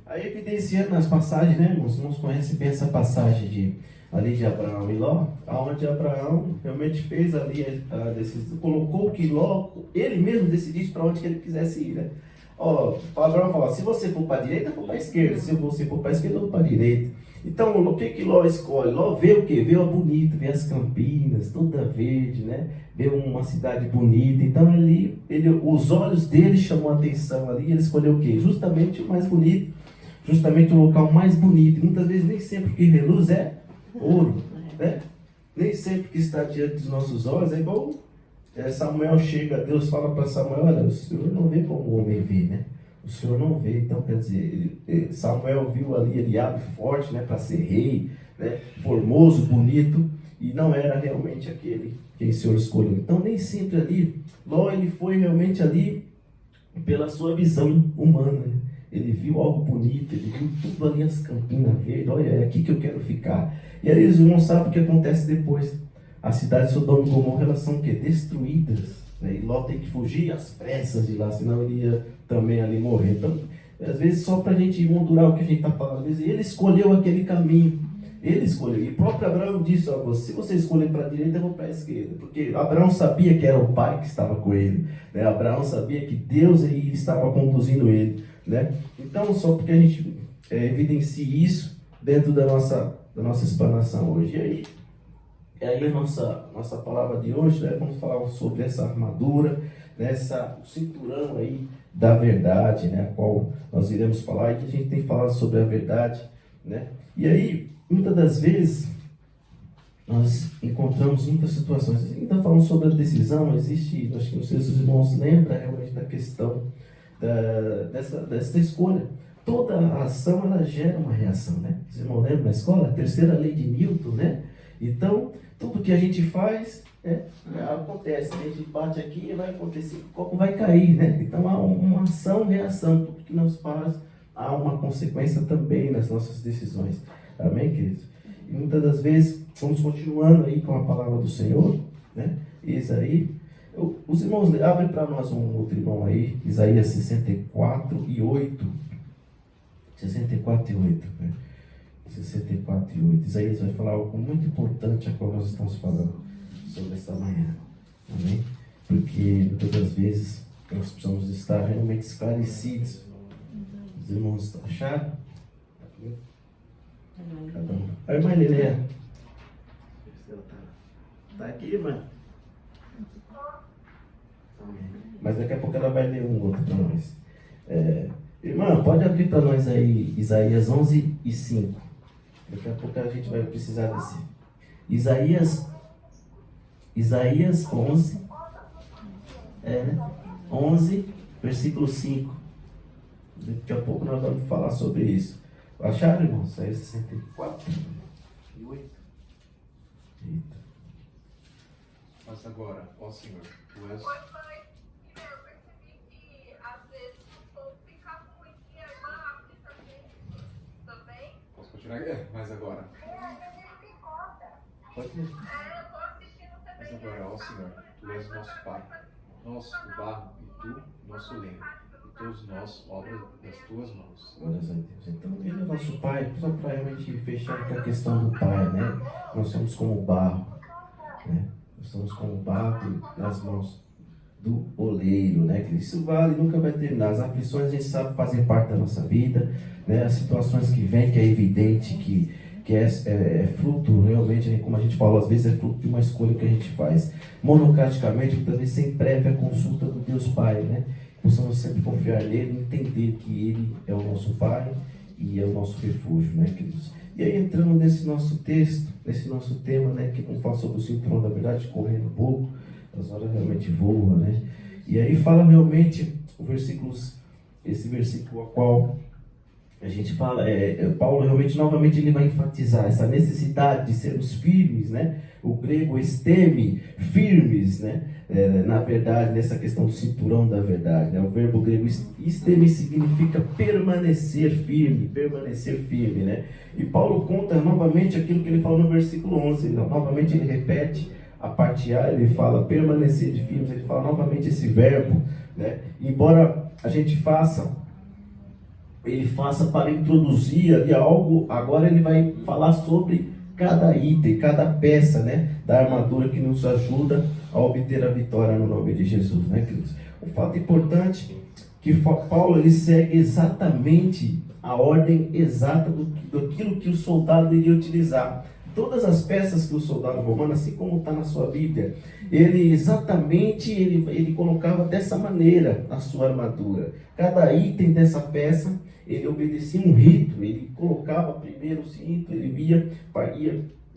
Aí evidenciando as passagens, né, irmãos? Os irmãos conhecem bem essa passagem ali de Abraão e Ló, onde Abraão realmente fez ali a decisão, colocou que Ló, ele mesmo decidisse para onde que ele quisesse ir, né? Ó, Abraão falou, se você for para a direita, eu vou para a esquerda, se você for para a esquerda, eu vou para a direita. Então, o que Ló escolhe? Ló vê o quê? Vê o bonito, vê as campinas, toda verde, né? Vê uma cidade bonita. Então, os olhos dele chamou a atenção ali, ele escolheu o quê? Justamente o mais bonito, justamente o local mais bonito. E muitas vezes nem sempre o que reluz é ouro, né? Nem sempre que está diante dos nossos olhos é igual Samuel chega, Deus fala para Samuel, olha, o Senhor não vê como o homem vê, né? O Senhor não vê. Então, quer dizer, Samuel viu ali Eliabe forte, né, para ser rei, né, formoso, bonito, e não era realmente aquele que o Senhor escolheu. Então, nem sempre ali, Ló, ele foi realmente ali pela sua visão humana, né? Ele viu algo bonito, ele viu tudo ali, as campinas verdes, olha, é aqui que eu quero ficar. E aí os irmãos sabem o que acontece depois. As cidades de Sodoma e Gomorra, elas são o quê? Destruídas, né? E Ló tem que fugir às pressas de lá, senão ele ia também ali morrer. Então, às vezes, só para a gente moldurar o que a gente está falando, às vezes ele escolheu aquele caminho, ele escolheu. E o próprio Abraão disse, ó, se você escolher para a direita, eu vou para a esquerda. Porque Abraão sabia que era o pai que estava com ele, né? Abraão sabia que Deus aí estava conduzindo ele, né? Então, só porque a gente evidencie isso dentro da nossa explanação hoje. E aí a nossa palavra de hoje, né, vamos falar sobre essa armadura, né, o cinturão aí da verdade, né, a qual nós iremos falar, e que a gente tem falado sobre a verdade, né? E aí, muitas das vezes, nós encontramos muitas situações, ainda falando sobre a decisão, existe, acho que não sei se os irmãos lembram realmente da questão dessa escolha. Toda ação, ela gera uma reação, né? Os irmãos lembram na escola? A terceira lei de Newton, né? Então, tudo que a gente faz, acontece. A gente bate aqui e vai acontecer, o copo vai cair, né? Então, há uma ação, reação. Tudo que nós faz, há uma consequência também nas nossas decisões. Amém, queridos? E muitas das vezes, vamos continuando aí com a palavra do Senhor, né? Isaías. Os irmãos, abrem para nós um outro irmão aí, Isaías 64 e 8. 64 e 8, né? 64 e 8. Isaías vai falar algo muito importante a qual nós estamos falando sobre esta manhã. Amém? Porque muitas das vezes nós precisamos estar realmente esclarecidos. Os irmãos acharam? Cada um. A irmã Lilia. Está aqui, irmã? Mas daqui a pouco ela vai ler um outro para nós. Irmã, pode abrir para nós aí Isaías 11 e 5. Daqui a pouco a gente vai precisar desse. Isaías 11, 11, versículo 5. Daqui a pouco nós vamos falar sobre isso. Acharam, irmão? Isaías 64 e 8. Eita. Mas agora, ó Senhor, tu és... Mas agora, ó Senhor, tu és nosso Pai, nós o barro e tu, nosso leme, e todos nós, obra das tuas mãos. Glórias a Deus. Então, ele é nosso Pai, só para realmente fechar com a questão do Pai, né? Nós somos como barro, né? Nós somos como barro nas mãos do oleiro, né? Que isso vale, nunca vai terminar. As aflições a gente sabe fazem parte da nossa vida, né? As situações que vêm, que é evidente que é fruto, realmente, como a gente falou, às vezes é fruto de uma escolha que a gente faz monocraticamente, muitas vezes sem prévia consulta do Deus Pai, né? Possamos sempre confiar nele, entender que ele é o nosso Pai e é o nosso refúgio, né, queridos? E aí, entrando nesse nosso texto, nesse nosso tema, né, que não fala sobre o cinturão da verdade, correndo um pouco, as horas realmente voam, né? E aí fala realmente esse versículo a qual a gente fala, Paulo realmente novamente ele vai enfatizar essa necessidade de sermos firmes, né? O grego esteme, firmes, né? Na verdade, nessa questão do cinturão da verdade, né? O verbo grego esteme significa permanecer firme, né? E Paulo conta novamente aquilo que ele falou no versículo 11, novamente ele repete a parte A, ele fala permanecer de firmes, ele fala novamente esse verbo, né? Embora a gente ele faça para introduzir ali algo, agora ele vai falar sobre cada item, cada peça, né, da armadura que nos ajuda a obter a vitória no nome de Jesus, né, queridos? O fato importante que Paulo ele segue exatamente a ordem exata daquilo que o soldado iria utilizar. Todas as peças que o soldado romano, assim como está na sua Bíblia, ele colocava dessa maneira a sua armadura. Cada item dessa peça, ele obedecia um rito, ele colocava primeiro o cinto,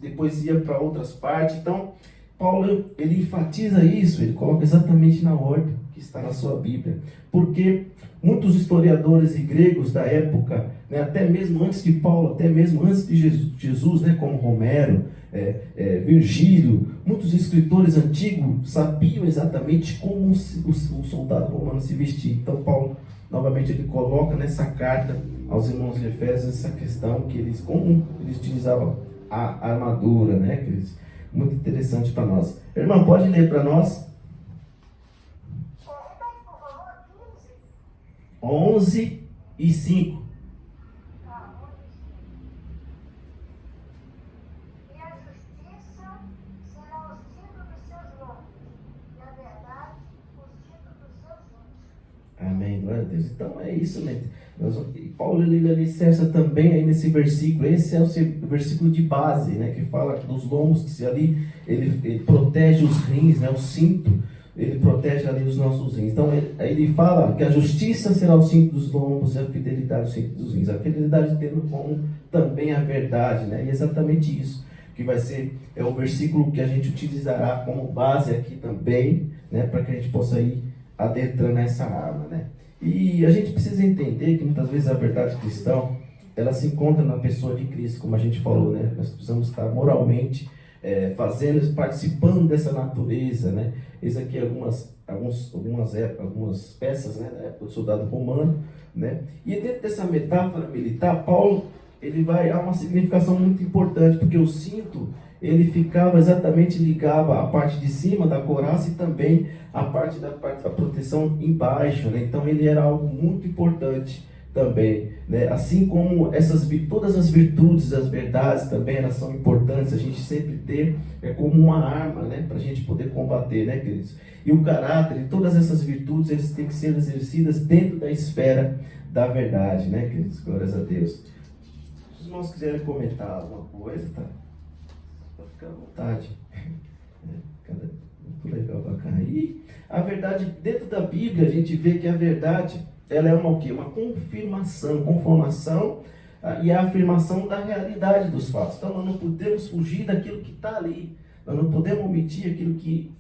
depois ia para outras partes. Então, Paulo, ele enfatiza isso, ele coloca exatamente na ordem que está na sua Bíblia. Porque muitos historiadores e gregos da época, né, até mesmo antes de Paulo, até mesmo antes de Jesus, né, como Romero, Virgílio, muitos escritores antigos sabiam exatamente como o soldado romano se vestia. Então Paulo, novamente, ele coloca nessa carta aos irmãos de Efésios essa questão como eles utilizavam a armadura, né, queridos? Muito interessante para nós. Irmã, pode ler para nós? 11 e 5. E a justiça será o cinto dos seus lombos, e a verdade o cinto dos seus juntos. Amém, glória a Deus. Então é isso, né? Paulo ele alicerça também aí nesse versículo. Esse é o versículo de base, né? Que fala dos lombos, que se ali ele protege os rins, né? O cinto, ele protege ali os nossos rins. Então ele fala que a justiça será o cinto dos lombos e a fidelidade o cinto dos rins. A fidelidade tendo como também a verdade, né? E é exatamente isso que vai ser o versículo que a gente utilizará como base aqui também, né? Para que a gente possa ir adentrando essa arma, né? E a gente precisa entender que muitas vezes a verdade cristã, ela se encontra na pessoa de Cristo, como a gente falou, né? Nós precisamos estar moralmente participando dessa natureza, né? Esse aqui algumas peças, né, da época do soldado romano, né? E dentro dessa metáfora militar, Paulo ele vai a uma significação muito importante, porque o cinto ele ficava exatamente ligava a parte de cima da couraça e também a parte da proteção embaixo, né? Então ele era algo muito importante também, né? Assim como todas as virtudes, as verdades também elas são importantes, a gente sempre ter como uma arma, né? Para a gente poder combater, né, queridos? E o caráter e todas essas virtudes eles têm que ser exercidas dentro da esfera da verdade, né, queridos? Glórias a Deus. Se os irmãos quiserem comentar alguma coisa, tá? Pode ficar à vontade. Muito legal, bacana. E a verdade, dentro da Bíblia, a gente vê que a verdade, ela é o quê? Uma conformação e a afirmação da realidade dos fatos. Então, nós não podemos fugir daquilo que está ali. Nós não podemos omitir aquilo que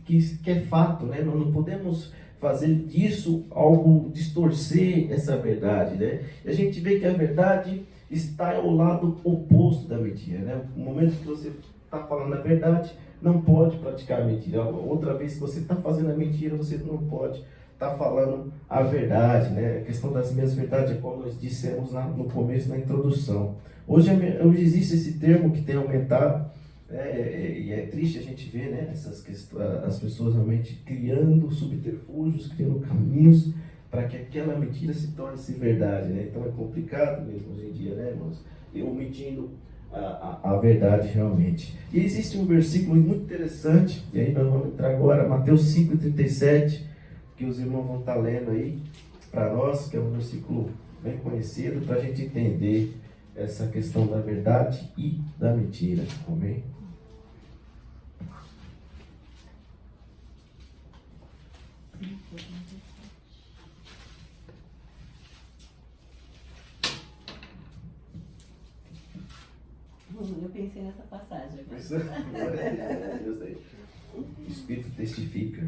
é fato, né? Nós não podemos fazer disso algo, distorcer essa verdade, né? E a gente vê que a verdade está ao lado oposto da mentira, né? No momento que você está falando a verdade, não pode praticar a mentira. Outra vez que você está fazendo a mentira, você não pode estar falando a verdade, né? A questão das meias verdades é como nós dissemos no começo, na introdução. Hoje existe esse termo que tem aumentado, e é triste a gente ver, né, as pessoas realmente criando subterfúgios, criando caminhos para que aquela mentira se torne-se verdade, né? Então é complicado mesmo hoje em dia, né, irmãos? E omitindo a verdade realmente. E existe um versículo muito interessante, e aí nós vamos entrar agora, Mateus 5,37, que os irmãos vão estar lendo aí para nós, que é um versículo bem conhecido, para a gente entender essa questão da verdade e da mentira. Amém? Eu pensei nessa passagem. Deus aí. O Espírito testifica.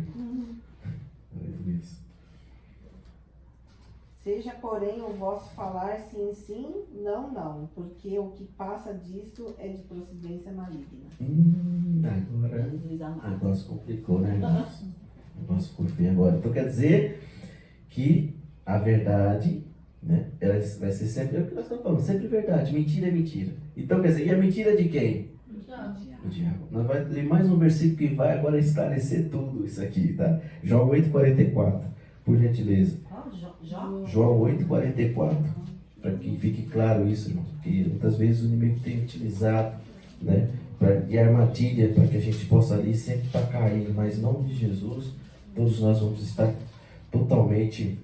Seja, porém, o vosso falar sim, sim, não, não, porque o que passa disto é de procedência maligna. Agora Jesus o amado. negócio complicou, né, irmãos? O negócio ficou feio agora. Então quer dizer que a verdade, né, ela vai ser sempre, é o que nós estamos falando, sempre verdade. Mentira é mentira. Então quer dizer, e a mentira é de quem? O diabo. Nós vamos ler mais um versículo que vai agora esclarecer tudo isso aqui, tá? João 8,44. Por gentileza. Ó, Jó. João 8,44. Para que fique claro isso, irmãos. Porque muitas vezes o inimigo tem utilizado, né, de armadilha para que a gente possa ali sempre estar caindo. Mas em nome de Jesus, todos nós vamos estar totalmente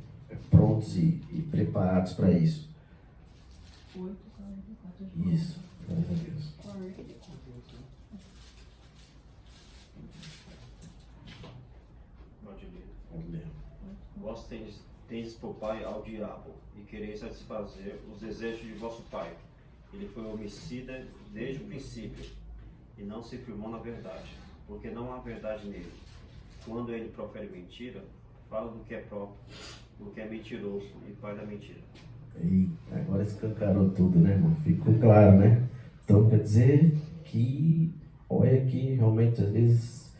prontos e preparados para isso. 8:44. Isso, graças a Deus. Pode ler. Vamos ler. Vós tendes por pai ao diabo, e quereis satisfazer os desejos de vosso pai. Ele foi homicida desde o princípio, e não se firmou na verdade, porque não há verdade nele. Quando ele profere mentira, fala do que é próprio, do que é mentiroso e pai da mentira. Eita, agora escancarou tudo, né, irmão? Ficou claro, né? Então quer dizer que, olha que realmente às vezes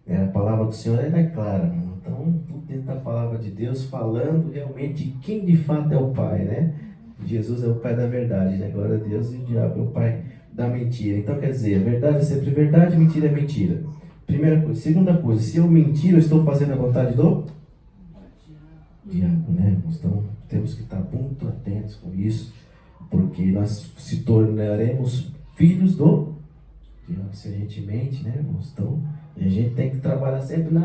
a palavra do Senhor ela é clara, irmão. Então, tudo dentro da palavra de Deus, falando realmente de quem de fato é o Pai, né? Jesus é o Pai da verdade, né? Glória a Deus, e o diabo é o pai da mentira. Então, quer dizer, a verdade é sempre verdade, mentira é mentira. Primeira coisa. Segunda coisa, se eu mentir, eu estou fazendo a vontade do diabo, né? Então, temos que estar muito atentos com isso, porque nós se tornaremos filhos do diabo se a gente mente, né, irmãos? Então, a gente tem que trabalhar sempre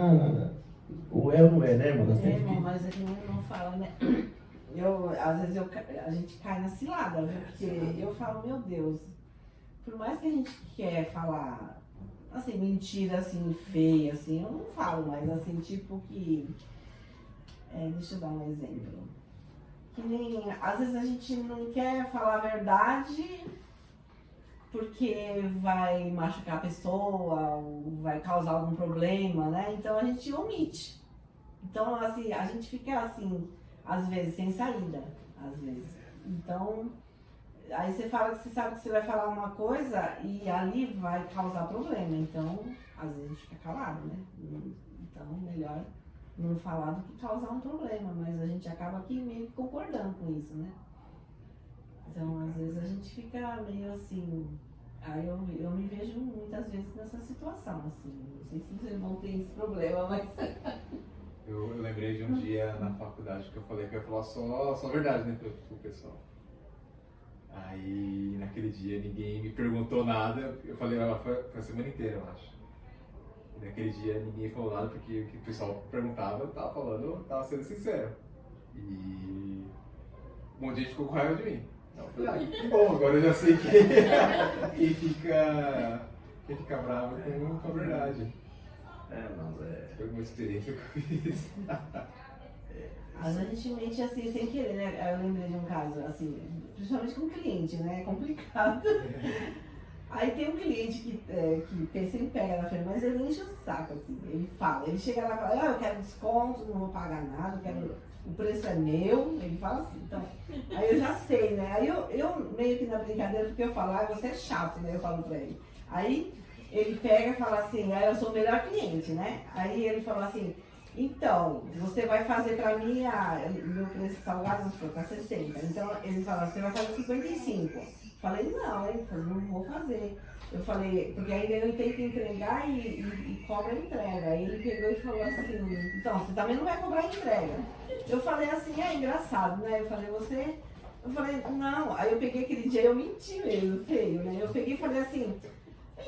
o é ou não é, né, irmão? Nós temos Irmão, que... mas aqui não fala, né? Às vezes a gente cai na cilada, viu? Porque eu falo, meu Deus, por mais que a gente quer falar, assim, mentira, assim, feia, assim, eu não falo, mas assim, tipo que... deixa eu dar um exemplo. Que nem, às vezes a gente não quer falar a verdade porque vai machucar a pessoa, ou vai causar algum problema, né? Então a gente omite. Então, assim, a gente fica assim, às vezes, sem saída, às vezes. Então, aí você fala que você sabe que você vai falar uma coisa e ali vai causar problema. Então, às vezes a gente fica calado, né? Então, melhor não falar do que causar um problema, mas a gente acaba aqui meio que concordando com isso, né? Então, às vezes a gente fica meio assim, aí eu me vejo muitas vezes nessa situação, assim, não sei se vocês vão ter esse problema, mas... Eu lembrei de um dia na faculdade que eu falei que eu ia falar só a verdade, né, pro pessoal. Aí, naquele dia, ninguém me perguntou nada, eu falei, foi a semana inteira, eu acho. E naquele dia ninguém falou nada porque o que o pessoal perguntava, eu tava falando, tava sendo sincero. E um monte de gente ficou com raiva de mim. Eu falei, que bom, agora eu já sei quem fica bravo com a verdade. mas Foi uma experiência com isso. Às vezes a gente mente assim, sem querer, né? Eu lembrei de um caso, assim, principalmente com cliente, né? É complicado. Aí tem um cliente que sempre pega na frente, mas ele enche o saco, assim. Ele fala, ele chega lá e fala, eu quero desconto, não vou pagar nada, o preço é meu. Ele fala assim, então. Aí eu já sei, né? Aí eu meio que na brincadeira, porque eu falo, você é chato, né? Eu falo pra ele. Aí ele pega e fala assim, eu sou o melhor cliente, né? Aí ele falou assim, então, você vai fazer pra mim, meu preço salgado, vamos colocar 60. Então ele fala, você vai fazer 55. Falei, não, hein? Não vou fazer. Eu falei, porque ainda eu tenho que entregar e cobra a entrega. Aí ele pegou e falou assim, então, você também não vai cobrar a entrega. Eu falei assim, engraçado, né? Eu falei, não. Aí eu peguei aquele dia, eu menti mesmo, feio, né? Eu peguei e falei assim,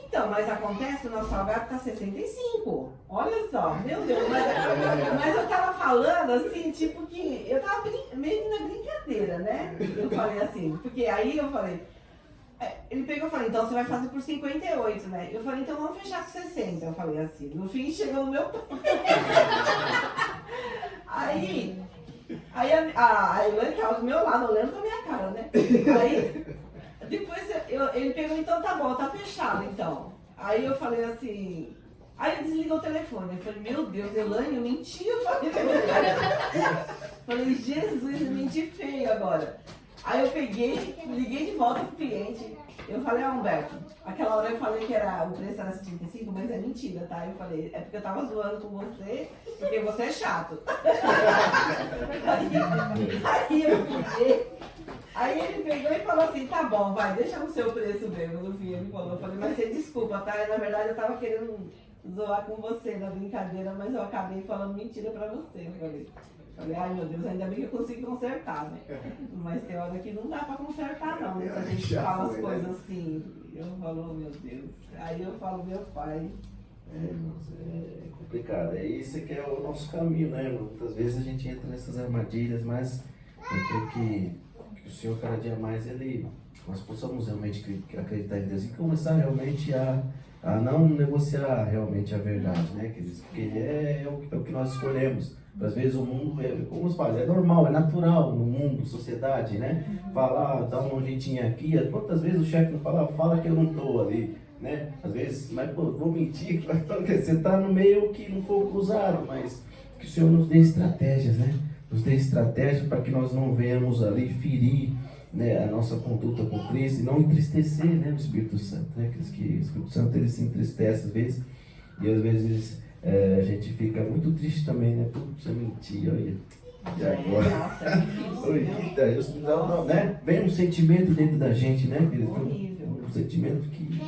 então, mas acontece que o nosso salgado tá 65. Olha só, meu Deus, mas eu tava falando assim, tipo que eu tava meio que na brincadeira, né? Eu falei assim, porque aí eu falei, ele pegou e falou, então você vai fazer por 58, né? Eu falei, então vamos fechar com 60. Eu falei assim, no fim chegou no meu Aí a Elaine tava do meu lado, olhando pra minha cara, né? Aí depois ele pegou, então tá bom, tá fechado então. Aí eu falei assim, aí ele desligou o telefone. Eu falei, meu Deus, Elaine, eu menti. Eu falei, Jesus, eu menti feio agora. Aí eu peguei, liguei de volta pro cliente. Eu falei, Humberto, aquela hora eu falei que o preço era 75, mas é mentira, tá? Eu falei, é porque eu tava zoando com você, porque você é chato. Aí eu peguei. Aí ele pegou e falou assim, tá bom, vai, deixa no seu preço mesmo. No fim ele falou, eu falei, mas você desculpa, tá? Na verdade eu tava querendo zoar com você na brincadeira, mas eu acabei falando mentira pra você. Eu falei, Falei, ai meu Deus, ainda bem que eu consigo consertar, né? Mas tem hora que não dá pra consertar não, né? Se a gente Já fala as foi, coisas né? assim, eu falo, oh, meu Deus. Aí eu falo, meu pai. Irmãos, é complicado. É isso que é o nosso caminho, né, irmão? Muitas vezes a gente entra nessas armadilhas, mas eu creio que o Senhor, cada dia mais, nós possamos realmente acreditar em Deus e começar realmente a não negociar realmente a verdade, né, queridos? Porque é o que nós escolhemos. Às vezes o mundo, como os pais, é normal, é natural no mundo, sociedade, né? Falar, dar um jeitinho aqui. Quantas vezes o chefe não fala que eu não estou ali, né? Às vezes, mas pô, vou mentir, você está no meio que não for cruzado, mas que o Senhor nos dê estratégias, né? Nos dê estratégias para que nós não venhamos ali ferir, né, a nossa conduta com Cristo e não entristecer, né, o Espírito Santo, né? Que o Espírito Santo ele se entristece às vezes e às vezes a gente fica muito triste também, né? Putz, mentir, olha. E agora? Nossa, é difícil, Oi, né? não, né? Vem um sentimento dentro da gente, né? Horrível. Um sentimento que.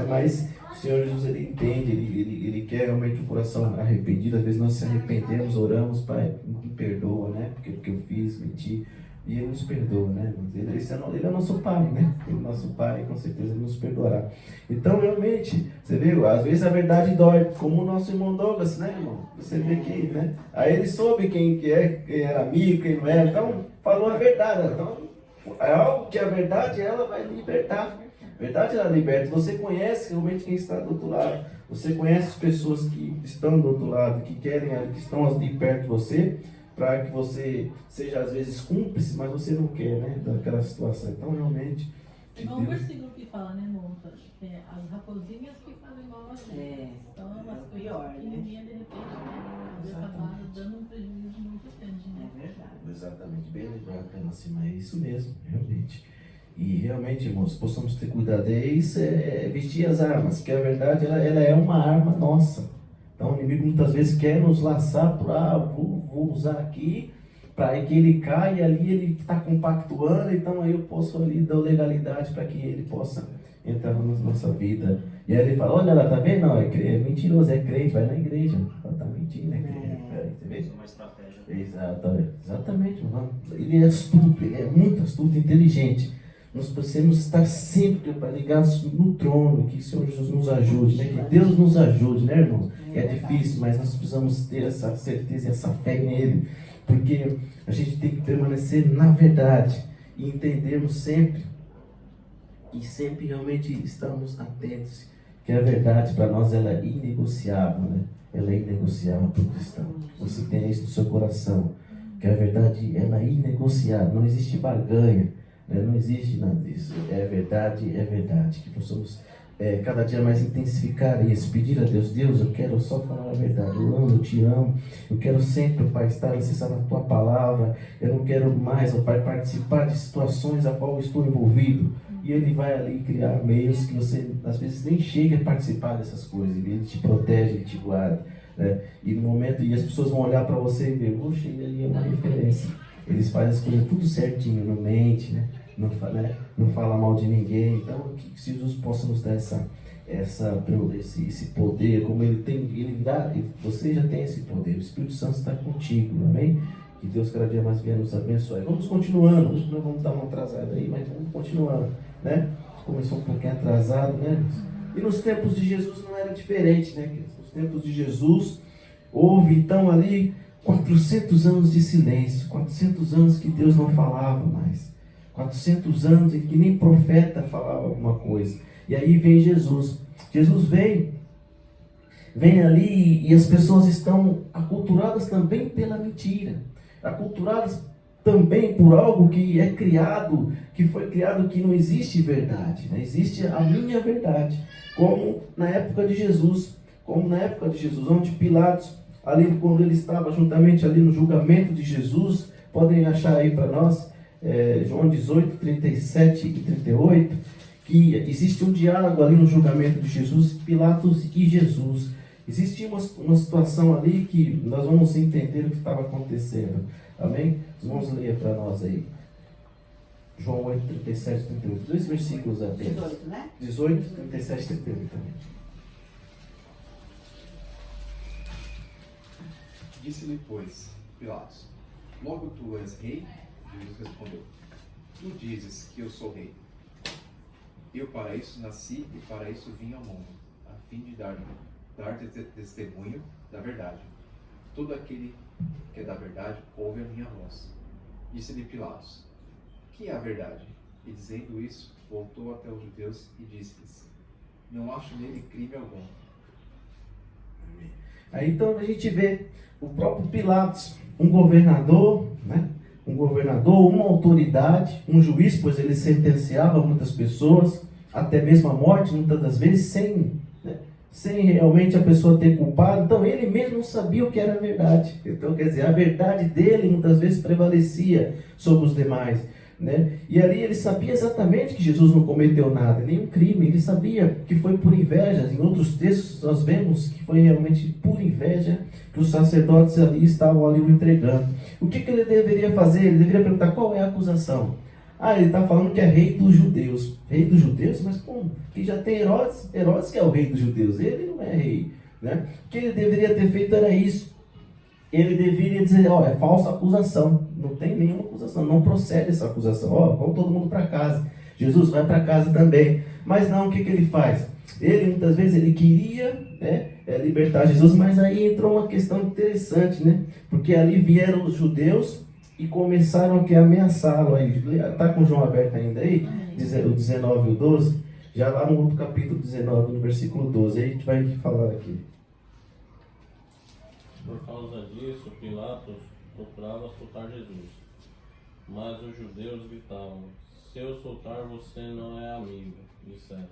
Mas o Senhor Jesus ele entende, ele quer realmente um coração arrependido. Às vezes nós se arrependemos, oramos, Pai, me perdoa, né? Porque eu fiz, menti. E Ele nos perdoa, né? Ele é nosso Pai, né? Ele é nosso Pai, com certeza Ele nos perdoará. Então, realmente, você vê, às vezes a verdade dói, como o nosso irmão Douglas, né, irmão? Você vê que, né? Aí ele soube quem era amigo, quem não era, então falou a verdade. Então, é algo que a verdade, ela vai libertar. A verdade, ela liberta. Você conhece realmente quem está do outro lado. Você conhece as pessoas que estão do outro lado, que estão ali perto de você, para que você seja às vezes cúmplice, mas você não quer, né, daquela situação. Então, realmente, Tem um versículo que fala, né, Monta? As raposinhas que fazem mal a gente. Então, é as o coisas pior, né? pequenininhas, de repente, né, acabaram dando um prejuízo muito grande, né? É verdade. exatamente, bem lembrado pela cima, é isso mesmo, realmente. E realmente, irmãos, possamos ter cuidado. É isso, vestir as armas, que a verdade ela é uma arma nossa. Então o inimigo muitas vezes quer nos laçar para, vou usar aqui, para que ele caia ali, ele está compactuando, então aí eu posso ali dar legalidade para que ele possa entrar na nossa vida. E aí ele fala, olha lá, tá vendo? Não, é mentiroso, é crente, vai na igreja. Ela tá mentindo, é crente. Você vê? Uma estratégia. Exatamente, mano. Ele é astuto, ele é muito astuto, inteligente. Nós precisamos estar sempre ligados no trono, que o Senhor Jesus nos ajude, né? Que Deus nos ajude, né, irmãos? É difícil, mas nós precisamos ter essa certeza e essa fé nele, porque a gente tem que permanecer na verdade e entendermos sempre, e sempre realmente estamos atentos, que a verdade para nós ela é inegociável, né? Ela é inegociável para o cristão. Você tem isso no seu coração, que a verdade ela é inegociável, não existe barganha. Não existe nada disso. É verdade. Que possamos cada dia mais intensificar isso. Pedir a Deus, Deus, eu quero só falar a verdade. Eu amo, eu te amo. Eu quero sempre, Pai, estar acessando a Tua palavra. Eu não quero mais, ó Pai, participar de situações a qual eu estou envolvido. E Ele vai ali criar meios que você, às vezes, nem chega a participar dessas coisas. Ele te protege, Ele te guarda. Né? E no momento, e as pessoas vão olhar para você e ver, poxa, ele ali é uma referência. Eles fazem as coisas tudo certinho, não mente, né? Não fala mal de ninguém. Então, que Jesus possa nos dar esse poder, como Ele dá, você já tem esse poder, o Espírito Santo está contigo, amém? Que Deus cada dia mais venha nos abençoar. Vamos continuando, hoje nós vamos dar uma atrasada aí, mas vamos continuando, né? Começou um pouquinho atrasado, né? E nos tempos de Jesus não era diferente, né? Nos tempos de Jesus, houve então ali 400 anos de silêncio, 400 anos que Deus não falava mais, 400 anos em que nem profeta falava alguma coisa. E aí vem Jesus. Jesus vem ali e as pessoas estão aculturadas também pela mentira, aculturadas também por algo que é criado, que foi criado, que não existe verdade, né? Existe a minha verdade, como na época de Jesus, onde Pilatos, ali quando ele estava juntamente ali no julgamento de Jesus, podem achar aí para nós, João 18, 37 e 38, que existe um diálogo ali no julgamento de Jesus, Pilatos e Jesus. Existe uma situação ali que nós vamos entender o que estava acontecendo. Amém? Vamos ler para nós aí. João 8, 37 e 38. 2 versículos apenas. 18, né? 18, 37 e 38 também. Disse-lhe, pois, Pilatos: logo tu és rei? Jesus respondeu: tu dizes que eu sou rei. Eu para isso nasci e para isso vim ao mundo, a fim de dar testemunho da verdade. Todo aquele que é da verdade ouve a minha voz. Disse-lhe Pilatos: que é a verdade? E dizendo isso, voltou até os judeus e disse-lhes: não acho nele crime algum. Aí então a gente vê o próprio Pilatos, um governador, né? Um governador, uma autoridade, um juiz, pois ele sentenciava muitas pessoas, até mesmo a morte, muitas das vezes, sem realmente a pessoa ter culpado. Então ele mesmo não sabia o que era a verdade. Então, quer dizer, a verdade dele muitas vezes prevalecia sobre os demais, né? E ali ele sabia exatamente que Jesus não cometeu nada, nenhum crime. Ele sabia que foi por inveja. Em outros textos nós vemos que foi realmente por inveja que os sacerdotes ali estavam ali o entregando. O que ele deveria fazer? Ele deveria perguntar: qual é a acusação? Ele está falando que é rei dos judeus. Rei dos judeus? Mas como? Que já tem Herodes. Herodes que é o rei dos judeus. Ele não é rei, né? O que ele deveria ter feito era isso. Ele deveria dizer: é falsa acusação. Não tem nenhuma acusação. Não procede essa acusação. Vamos todo mundo para casa. Jesus vai para casa também. Mas não, o que ele faz? Ele, muitas vezes, ele queria libertar Jesus, mas aí entrou uma questão interessante, né? Porque ali vieram os judeus e começaram a ameaçá-lo. Está com o João aberto ainda aí? O 19 e o 12? Já lá no outro capítulo 19, no versículo 12. Aí a gente vai falar aqui. Por causa disso, Pilatos procurava soltar Jesus. Mas os judeus gritavam: se eu soltar, você não é amigo de César.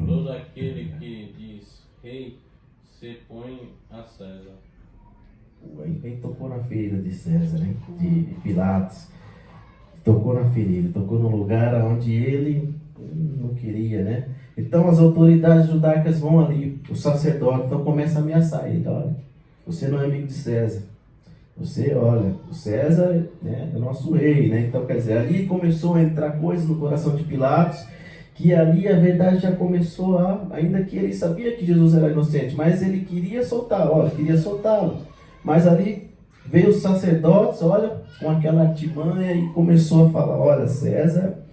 Todo aquele que diz rei se põe a César. Aí tocou na ferida de César, né? De Pilatos. Tocou na ferida, tocou no lugar onde ele não queria, né? Então as autoridades judaicas vão ali, o sacerdote, então começa a ameaçar ele: olha, você não é amigo de César. Você, olha, o César, né, é o nosso rei, né? Então, quer dizer, ali começou a entrar coisas no coração de Pilatos, que ali a verdade já começou ainda que ele sabia que Jesus era inocente, mas ele queria soltá-lo, queria soltá-lo. Mas ali veio os sacerdotes, olha, com aquela artimanha e começou a falar: olha, César,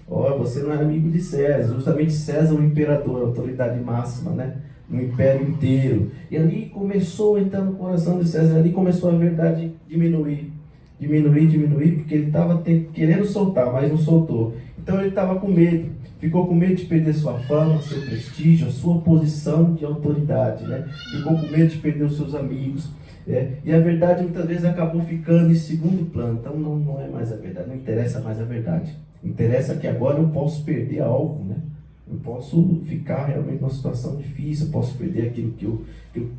você não é amigo de César. Justamente César, o imperador, a autoridade máxima, né? No império inteiro. E ali começou a entrar no coração de César, ali começou a verdade diminuir, porque ele estava querendo soltar, mas não soltou. Então ele estava com medo, ficou com medo de perder sua fama, seu prestígio, a sua posição de autoridade, né? Ficou com medo de perder os seus amigos. E a verdade muitas vezes acabou ficando em segundo plano. Então não é mais a verdade, não interessa mais a verdade. Interessa que agora eu posso perder algo, né? Eu posso ficar realmente numa situação difícil, eu posso perder aquilo que eu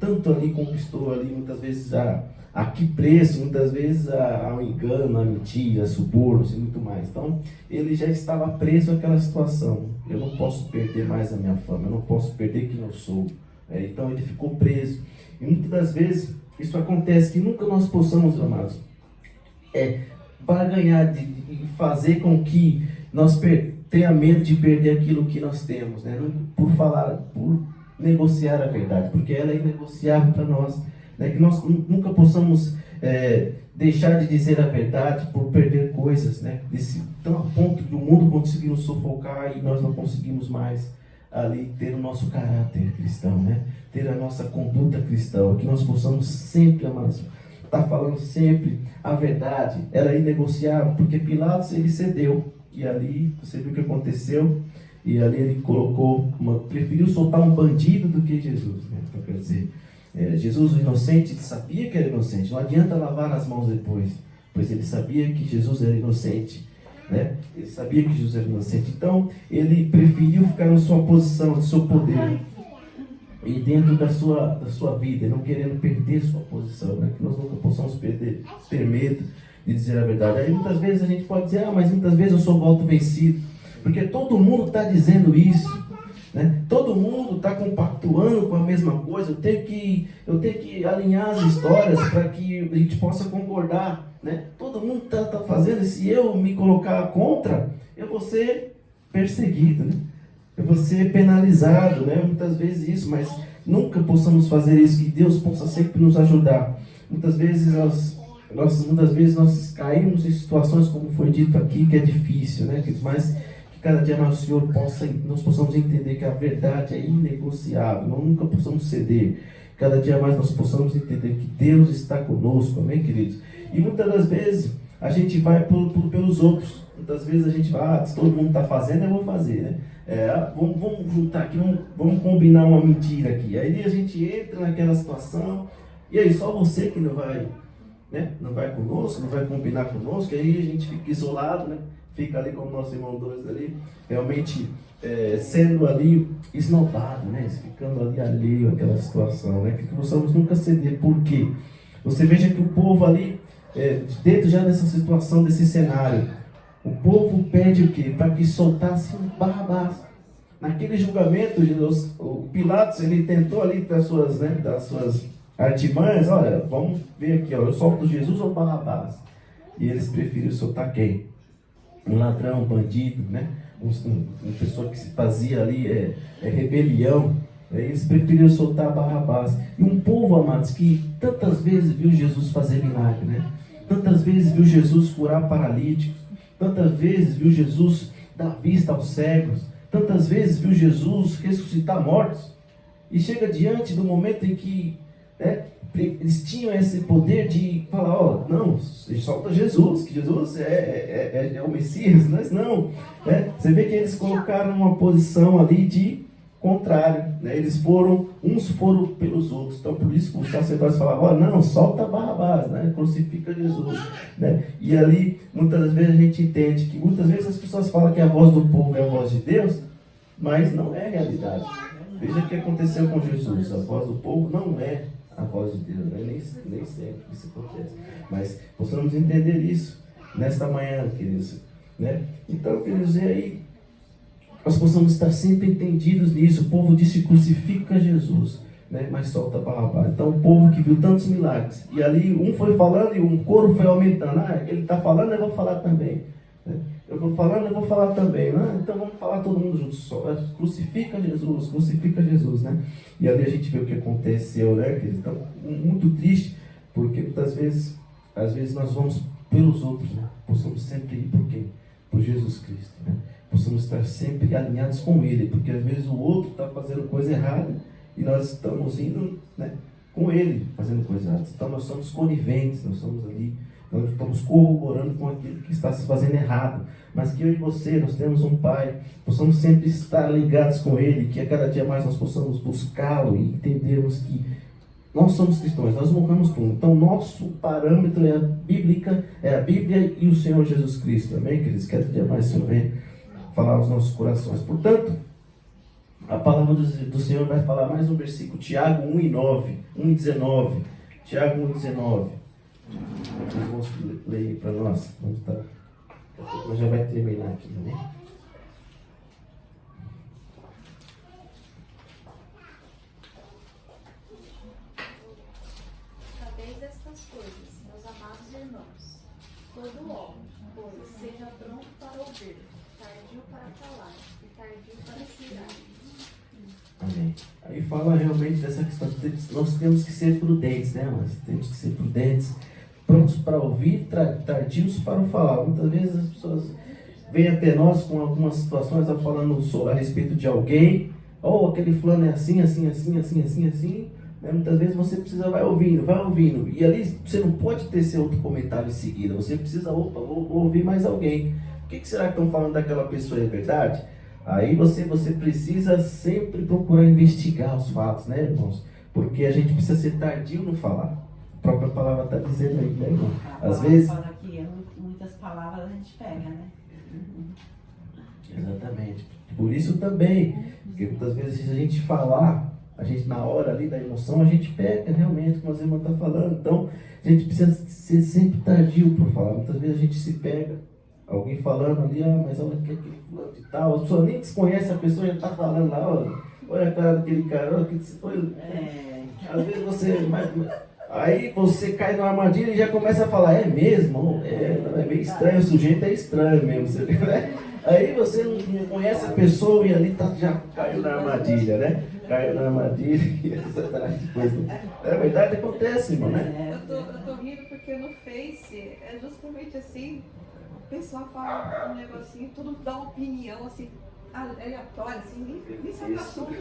tanto ali conquistou ali, muitas vezes a que preço, muitas vezes ao engano, à mentira, a subornos e muito mais. Então, ele já estava preso àquela situação. Eu não posso perder mais a minha fama, eu não posso perder quem eu sou. Então, ele ficou preso. E muitas das vezes, isso acontece, que nunca nós possamos, amados, barganhar, de fazer com que nós tenha medo de perder aquilo que nós temos, né? Por negociar a verdade, porque ela é inegociável para nós, né? Que nós nunca possamos deixar de dizer a verdade por perder coisas, né? Tão a ponto do mundo conseguir nos sufocar e nós não conseguimos mais ali ter o nosso caráter cristão, né? Ter a nossa conduta cristã, que nós possamos sempre, amados, estar falando sempre a verdade. Ela é inegociável, porque Pilatos, ele cedeu. E ali, você viu o que aconteceu, e ali ele preferiu soltar um bandido do que Jesus, né? Então, quer dizer, Jesus, o inocente, ele sabia que era inocente, não adianta lavar as mãos depois, pois ele sabia que Jesus era inocente, né? Ele sabia que Jesus era inocente, então ele preferiu ficar na sua posição, no seu poder, e dentro da sua vida, não querendo perder sua posição, né? Que nós nunca possamos ter medo de dizer a verdade. Aí muitas vezes a gente pode dizer: mas muitas vezes eu sou voto vencido, porque todo mundo está dizendo isso, né? Todo mundo está compactuando com a mesma coisa. Eu tenho que alinhar as histórias para que a gente possa concordar, né? Todo mundo está fazendo, e se eu me colocar contra, eu vou ser perseguido, né? Eu vou ser penalizado, né? Muitas vezes isso, mas nunca possamos fazer isso. Que Deus possa sempre nos ajudar. Muitas vezes muitas vezes nós caímos em situações, como foi dito aqui, que é difícil, né? Mas que cada dia mais o Senhor nós possamos entender que a verdade é inegociável, nós nunca possamos ceder. Cada dia mais nós possamos entender que Deus está conosco, amém, queridos? E muitas das vezes a gente vai pelos outros. Muitas vezes a gente vai, se todo mundo está fazendo, eu vou fazer, né? Vamos juntar aqui, vamos combinar uma mentira aqui. Aí a gente entra naquela situação, e aí só você que não vai, né? Não vai conosco, não vai combinar conosco, aí a gente fica isolado, né? Fica ali como nosso irmão dois ali, realmente sendo ali esnobado, né? Ficando ali alheio àquela situação, né? Que possamos nunca ceder. Por quê? Você veja que o povo ali, dentro já dessa situação, desse cenário, o povo pede o quê? Para que soltasse Barrabás. Naquele julgamento, o Pilatos, ele tentou ali das suas artimanhas, olha, vamos ver aqui, ó, eu solto Jesus ou Barrabás? E eles preferiram soltar quem? Um ladrão, um bandido, né? Uma pessoa que se fazia ali rebelião. Eles preferiram soltar Barrabás. E um povo, amados, que tantas vezes viu Jesus fazer milagre, né? Tantas vezes viu Jesus curar paralíticos, tantas vezes viu Jesus dar vista aos cegos, tantas vezes viu Jesus ressuscitar mortos. E chega diante do momento em que eles tinham esse poder de falar, ó, não, solta Jesus, que Jesus é o Messias, mas não. Você vê que eles colocaram uma posição ali de contrário, né? Uns foram pelos outros. Então por isso que os sacerdotes falavam, ó, não, solta Barrabás, né? Crucifica Jesus, né? E ali, muitas vezes a gente entende que muitas vezes as pessoas falam que a voz do povo é a voz de Deus, mas não é realidade. Veja o que aconteceu com Jesus, a voz do povo não é a voz de Deus, né? Nem sempre isso acontece, mas possamos entender isso nesta manhã, queridos, né? Então, queridos, e aí nós possamos estar sempre entendidos nisso. O povo disse, crucifica Jesus, né? Mas solta Barrabás. Então o povo que viu tantos milagres, e ali um foi falando e um coro foi aumentando, ele está falando, eu vou falar também, né? Eu vou falando, eu vou falar também, né? Então vamos falar todo mundo junto, crucifica Jesus, né? E ali a gente vê o que aconteceu, né? Então, muito triste, porque muitas vezes, às vezes nós vamos pelos outros, né? Possamos sempre ir por quem? Por Jesus Cristo, né? Possamos estar sempre alinhados com Ele, porque às vezes o outro está fazendo coisa errada e nós estamos indo, né, com Ele fazendo coisa errada. Então nós somos coniventes, nós somos ali, nós estamos corroborando com aquilo que está se fazendo errado. Mas que eu e você, nós temos um Pai, possamos sempre estar ligados com Ele, que a cada dia mais nós possamos buscá-lo e entendermos que nós somos cristãos, nós morramos por um. Então nosso parâmetro é a Bíblia e o Senhor Jesus Cristo. Amém, queridos? Cada dia mais o Senhor vem falar aos nossos corações. Portanto, a palavra do Senhor vai falar mais um versículo, Tiago 1:19. Tiago 1:19. Vamos ler para nós. Nós já vai terminar aqui, né? Sabeis estas coisas, meus amados irmãos. Todo homem, pois, seja pronto para ouvir, tardio para falar e tardio para se irar. Amém. Aí fala realmente dessa questão, nós temos que ser prudentes, né? Nós temos que ser prudentes, prontos para ouvir, tardios para falar. Muitas vezes as pessoas vêm até nós com algumas situações, falando a respeito de alguém, ou aquele fulano é assim, né? Muitas vezes você vai ouvindo, e ali você não pode ter seu outro comentário em seguida, você precisa, ouvir mais alguém. O que será que estão falando daquela pessoa, é verdade? Aí você precisa sempre procurar investigar os fatos, né, irmãos? Porque a gente precisa ser tardio no falar. A própria palavra está dizendo aí, né, irmão? Às vezes... Fala que muitas palavras a gente pega, né? Exatamente. Por isso também, porque muitas vezes se a gente falar, a gente na hora ali da emoção, a gente pega realmente como a irmã está falando. Então, a gente precisa ser sempre tardio para falar. Muitas vezes a gente se pega, alguém falando ali, mas olha que fulano de tal, a pessoa nem desconhece a pessoa, já está falando lá, olha a cara daquele cara, olha que às vezes você... Aí você cai numa armadilha e já começa a falar, é mesmo? É meio estranho, o sujeito é estranho mesmo, você vê, né? Aí você não conhece a pessoa e ali já caiu na armadilha, né? caiu na armadilha e depois. É verdade, acontece, irmão, né? Eu tô rindo porque no Face é justamente assim, o pessoal fala um negocinho, todo mundo dá uma opinião assim, aleatória, assim, nem sabe o assunto.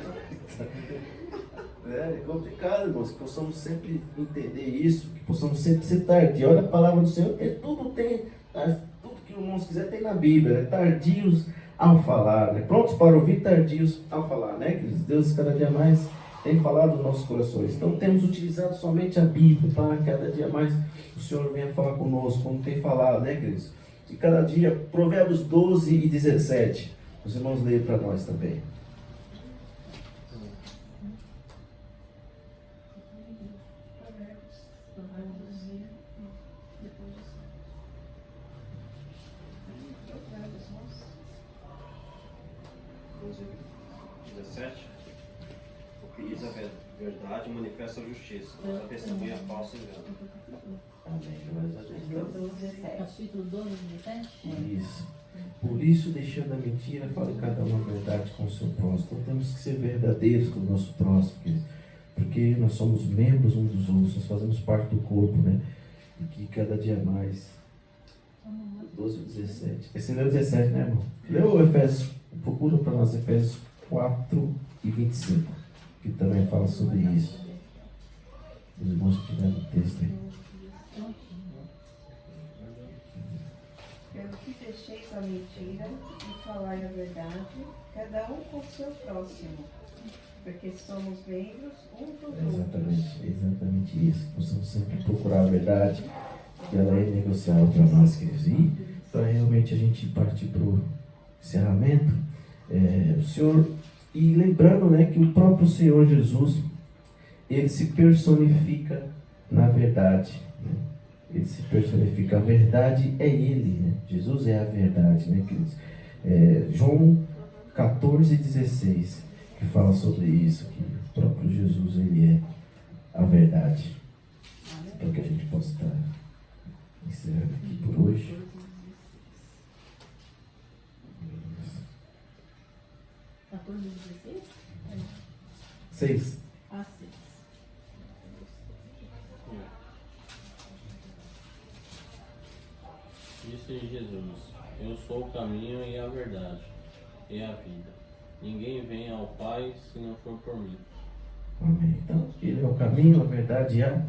É complicado, irmãos, que possamos sempre entender isso, que possamos sempre ser tardios. Olha a palavra do Senhor, tudo que os irmãos quiser tem na Bíblia, né? Tardios ao falar, né? Prontos para ouvir, tardios ao falar, né, queridos? Deus cada dia mais tem falado nos nossos corações. Então temos utilizado somente a Bíblia para cada dia mais o Senhor venha falar conosco, como tem falado, né, queridos? E cada dia, Provérbios 12 e 17. Os irmãos leiam para nós também. O que diz a verdade manifesta a justiça, mas a testemunha falsa engana. Amém. Glórias a Deus. 12:17. Capítulo 12, 17? Isso. Por isso, deixando a mentira, fale cada um a verdade com o seu próximo. Então, temos que ser verdadeiros com o nosso próximo, porque nós somos membros uns dos outros, nós fazemos parte do corpo, né? E que cada dia mais. 12 ou 17. Esse leu 17, né, irmão? Leu o Efésios, procura para nós Efésios 4 e 25, que também fala sobre isso. Os irmãos que tiveram o texto aí. Pelo que deixeis a mentira e falai a verdade, cada um com o seu próximo, porque somos membros uns dos outros. Exatamente isso. Possamos sempre procurar a verdade, que ela é negociável para nós, queridos. E para realmente a gente partir para o encerramento, o Senhor, e lembrando, né, que o próprio Senhor Jesus, ele se personifica na verdade, né? Ele se personifica, a verdade é Ele, né? Jesus é a verdade, né, queridos? João 14,16, que fala sobre isso, que o próprio Jesus, ele é a verdade. Para que a gente possa estar encerrando aqui por hoje. 14, 16? 6. Ah, 6. Disse Jesus: Eu sou o caminho e a verdade e a vida. Ninguém vem ao Pai se não for por mim. Amém. Então, Ele é o caminho, a verdade e a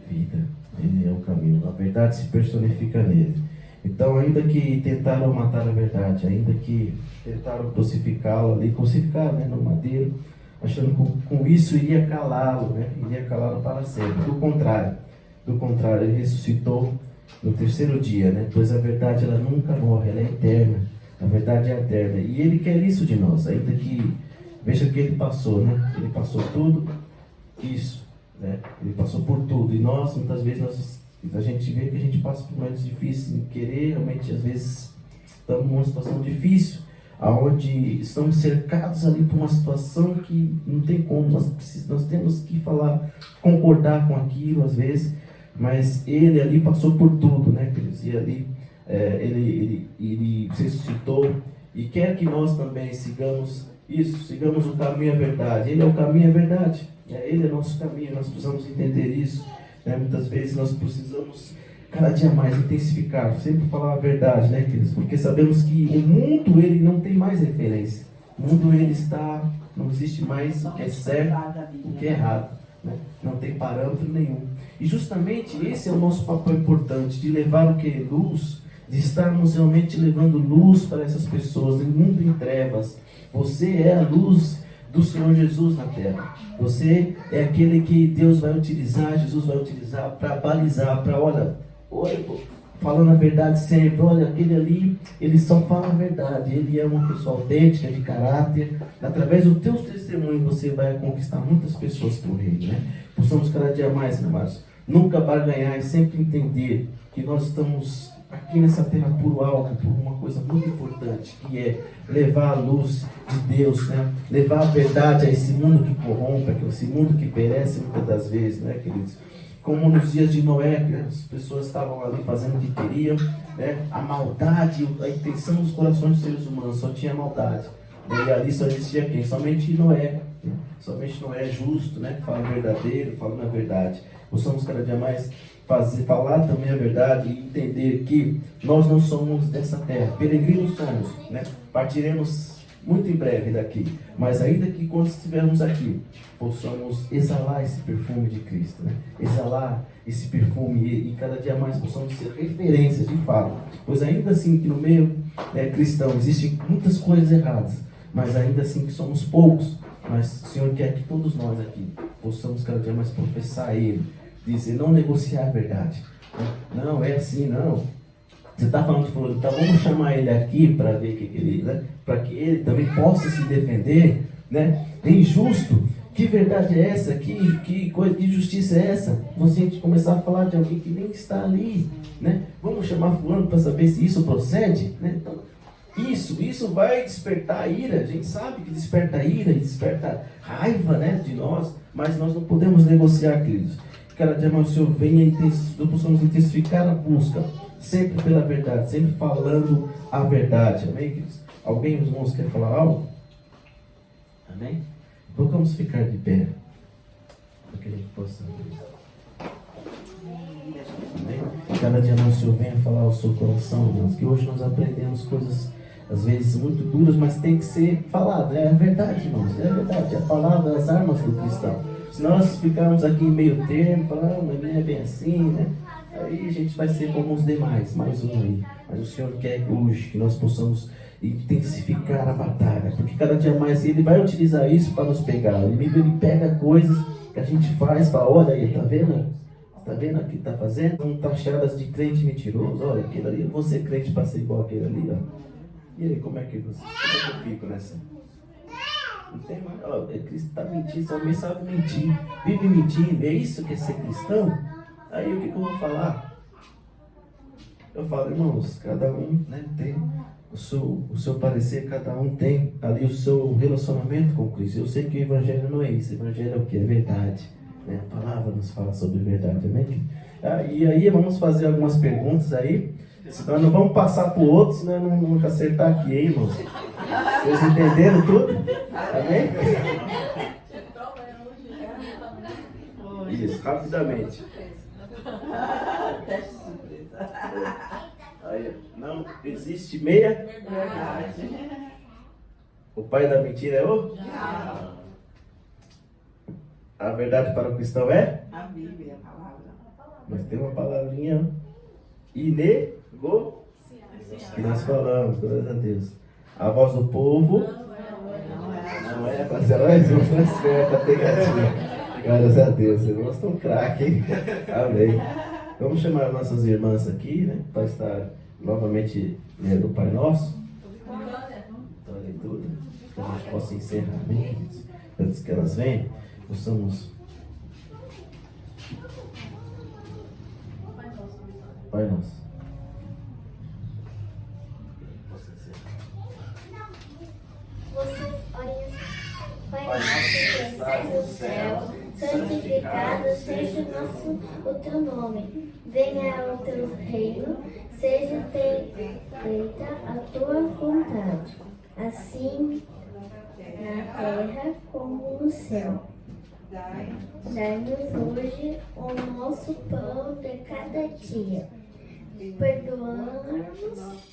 vida. Ele é o caminho. A verdade se personifica nele. Então, ainda que tentaram matar a verdade, ainda que tentaram crucificá-lo ali, crucificaram, né, no madeiro, achando que com isso iria calá-lo, né? Iria calá-lo para sempre. Do contrário, ele ressuscitou no terceiro dia, né? Pois a verdade, ela nunca morre, ela é eterna. A verdade é eterna. E ele quer isso de nós, ainda que, veja que ele passou, né? Ele passou tudo isso, né? Ele passou por tudo. E nós, muitas vezes, a gente vê que a gente passa por momentos difíceis, em querer, realmente, às vezes, estamos numa situação difícil, aonde estamos cercados ali por uma situação que não tem como, nós temos que concordar com aquilo, às vezes, mas ele ali passou por tudo, né, queridos? E ali ele ressuscitou e quer que nós também sigamos isso, sigamos o caminho e a verdade. Ele é o caminho e a verdade, ele é nosso caminho, nós precisamos entender isso, né? Muitas vezes nós precisamos cada dia mais intensificar, sempre falar a verdade, né, queridos? Porque sabemos que o mundo, ele não tem mais referência, o mundo, ele não existe mais o que é certo, o que é errado, né? Não tem parâmetro nenhum. E justamente esse é o nosso papel importante, de levar o que é luz, de estarmos realmente levando luz para essas pessoas, no mundo em trevas. Você é a luz do Senhor Jesus na terra. Você é aquele que Deus vai utilizar, Jesus vai utilizar para balizar, para, olha, falando a verdade sempre, olha, aquele ali, ele só fala a verdade, ele é uma pessoa autêntica, de caráter. Através do teu testemunho você vai conquistar muitas pessoas para o reino, né? Possamos cada dia mais, amados, nunca barganhar e sempre entender que nós estamos aqui nessa terra por algo, por uma coisa muito importante, que é levar a luz de Deus, né? Levar a verdade a esse mundo que corrompe, a esse mundo que perece muitas das vezes, né, queridos? Como nos dias de Noé, que as pessoas estavam ali fazendo o que queriam, né? A maldade, a intenção dos corações dos seres humanos só tinha maldade. E ali só existia quem? Somente Noé. Né? Somente Noé é justo, né? Fala verdadeiro, fala na verdade. Possamos cada dia mais falar também a verdade e entender que nós não somos dessa terra, peregrinos somos, né? Partiremos muito em breve daqui, mas ainda que quando estivermos aqui, possamos exalar esse perfume de Cristo, né? Exalar esse perfume e cada dia mais possamos ser referências de fato, pois ainda assim que no meio cristão existem muitas coisas erradas, mas ainda assim que somos poucos, mas o Senhor quer que todos nós aqui possamos cada dia mais professar Ele, dizer, não negociar a verdade, não é assim, não. Você está falando de fulano, tá, vamos chamar ele aqui para ver o que ele, né? Para que ele também possa se defender, né? É injusto. Que verdade é essa? Que coisa de justiça é essa? Você começar a falar de alguém que nem está ali, né? Vamos chamar fulano para saber se isso procede, né? Então, isso vai despertar ira. A gente sabe que desperta ira, desperta raiva, né, de nós, mas nós não podemos negociar, queridos. Cada dia mais o Senhor venha e nós possamos intensificar a busca, sempre pela verdade, sempre falando a verdade. Amém, queridos? Alguém, os irmãos, quer falar algo? Amém? Então vamos ficar de pé, para que a gente possa. Amém? Cada dia mais o Senhor venha falar ao seu coração, irmãos, que hoje nós aprendemos coisas, às vezes, muito duras, mas tem que ser falado. É a verdade, irmãos, é a verdade. É a palavra, as armas do cristão. Se nós ficarmos aqui em meio termo, falando, mas não é bem assim, né? Aí a gente vai ser como os demais, mais um aí. Mas o Senhor quer hoje que nós possamos intensificar a batalha, porque cada dia mais Ele vai utilizar isso para nos pegar. O inimigo, ele pega coisas que a gente faz, fala, olha aí, tá vendo? Tá vendo o que tá fazendo? São taxadas de crente mentiroso. Olha, aquele ali, eu vou ser crente para ser igual aquele ali, ó. E aí, como é que eu fico nessa? Não tem mais, ó, Cristo está mentindo, só alguém sabe mentir, vive mentindo, é isso que é ser cristão? Aí o que eu vou falar? Eu falo, irmãos, cada um, né, tem o seu parecer, cada um tem ali o seu relacionamento com Cristo. Eu sei que o Evangelho não é isso, o Evangelho é o que? É verdade, né? A palavra nos fala sobre verdade, amém? E aí vamos fazer algumas perguntas aí, senão não vamos passar para o outro, senão não vamos acertar aqui, hein, irmãos? Vocês entenderam tudo? Amém? Isso, rapidamente. Teste surpresa. Aí, não existe meia? Verdade. O pai da mentira é o? A verdade para o cristão é? A Bíblia, a palavra. Mas tem uma palavrinha inego que nós falamos, glória a Deus. A voz do povo não é para ser mais um transfer, a pegadinha. Glórias a Deus, irmãos estão craque, hein? Amém. Vamos chamar nossas irmãs aqui, né? Para estar novamente no Pai Nosso. Então, a leitura, que a gente possa encerrar, amém, queridos? Antes que elas venham, possamos. Pai Nosso. Vocês orem assim. Pai nosso que estás no céu, santificado seja o teu nome. Venha o teu reino, seja feita a tua vontade, assim na terra como no céu. Dai-nos hoje o nosso pão de cada dia. Perdoa-nos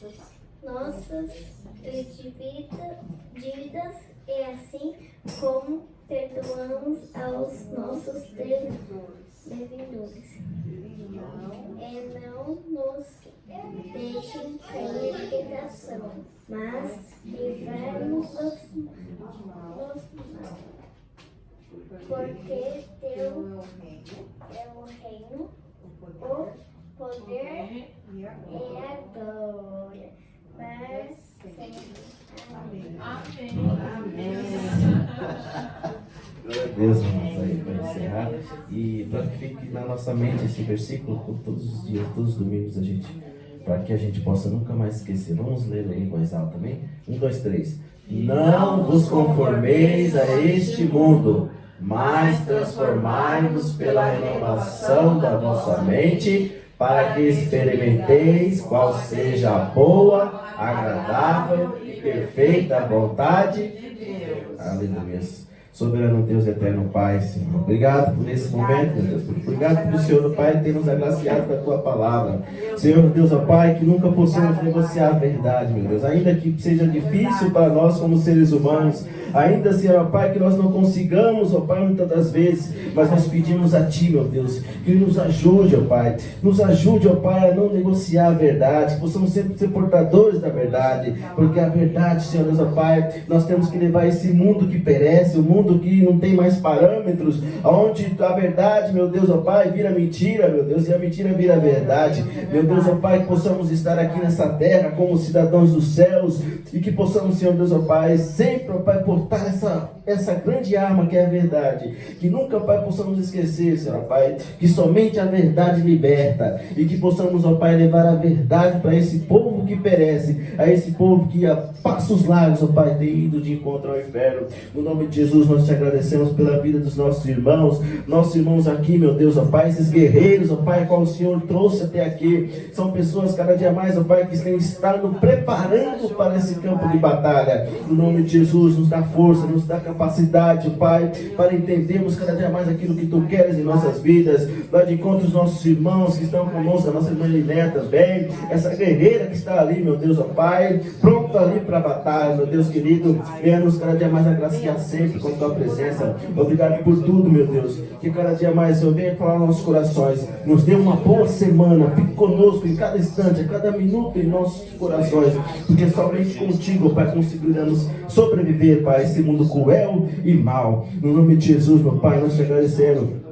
nossas dívidas e assim como perdoamos aos nossos devedores. E não nos deixem cair em tentação, mas livrai-nos do mal. Porque teu é o reino, o poder e a glória. Mas sempre. Amém. Glória a Deus, irmãos, aí para encerrar. E para que fique na nossa mente esse versículo todos os dias, todos os domingos, para que a gente possa nunca mais esquecer. Vamos ler aí em voz alta também? 1, 2, 3. Não vos conformeis a este mundo, mas transformai-vos pela renovação da vossa mente, para que experimenteis qual seja a boa, agradável e perfeita vontade de Deus. Aleluia. Soberano Deus, eterno Pai, Senhor. Obrigado por esse momento, meu Deus. Obrigado por o Senhor, Pai, ter nos agraciado com a Tua palavra. Senhor, Deus, ó Pai, que nunca possamos negociar a verdade, meu Deus. Ainda que seja difícil para nós como seres humanos. Ainda, Senhor, ó Pai, que nós não consigamos, ó Pai, muitas das vezes. Mas nós pedimos a Ti, meu Deus, que nos ajude, ó Pai. Nos ajude, ó Pai, a não negociar a verdade. Que possamos sempre ser portadores da verdade. Porque a verdade, Senhor, Deus, ó Pai, nós temos que levar esse mundo que perece, o mundo que não tem mais parâmetros, onde a verdade, meu Deus, ó Pai, vira mentira, meu Deus, e a mentira vira verdade. Meu Deus, ó Pai, que possamos estar aqui nessa terra como cidadãos dos céus e que possamos, Senhor Deus, ó Pai, sempre, ó Pai, portar essa grande arma que é a verdade. Que nunca, Pai, possamos esquecer, Senhor, ó Pai, que somente a verdade liberta e que possamos, ó Pai, levar a verdade para esse povo que perece, a esse povo que a passos largos, ó Pai, tem ido de encontro ao inferno. No nome de Jesus, nós te agradecemos pela vida dos nossos irmãos aqui, meu Deus, ó Pai, esses guerreiros, ó Pai, qual o Senhor trouxe até aqui, são pessoas cada dia mais, ó Pai, que estão estando preparando para esse campo de batalha. No nome de Jesus, nos dá força, nos dá capacidade, ó Pai, para entendermos cada dia mais aquilo que Tu queres em nossas vidas. Vai de encontro os nossos irmãos que estão conosco, a nossa irmã Liné também, essa guerreira que está ali, meu Deus, ó Pai, pronta ali para a batalha, meu Deus querido, venha-nos cada dia mais agraciar sempre com Tua presença. Obrigado por tudo, meu Deus, que cada dia mais, Senhor, venha falar nos nossos corações, nos dê uma boa semana, fique conosco em cada instante, a cada minuto em nossos corações, porque somente contigo, Pai, conseguiremos sobreviver, Pai, a esse mundo cruel e mau. No nome de Jesus, meu Pai, nós te agradecemos.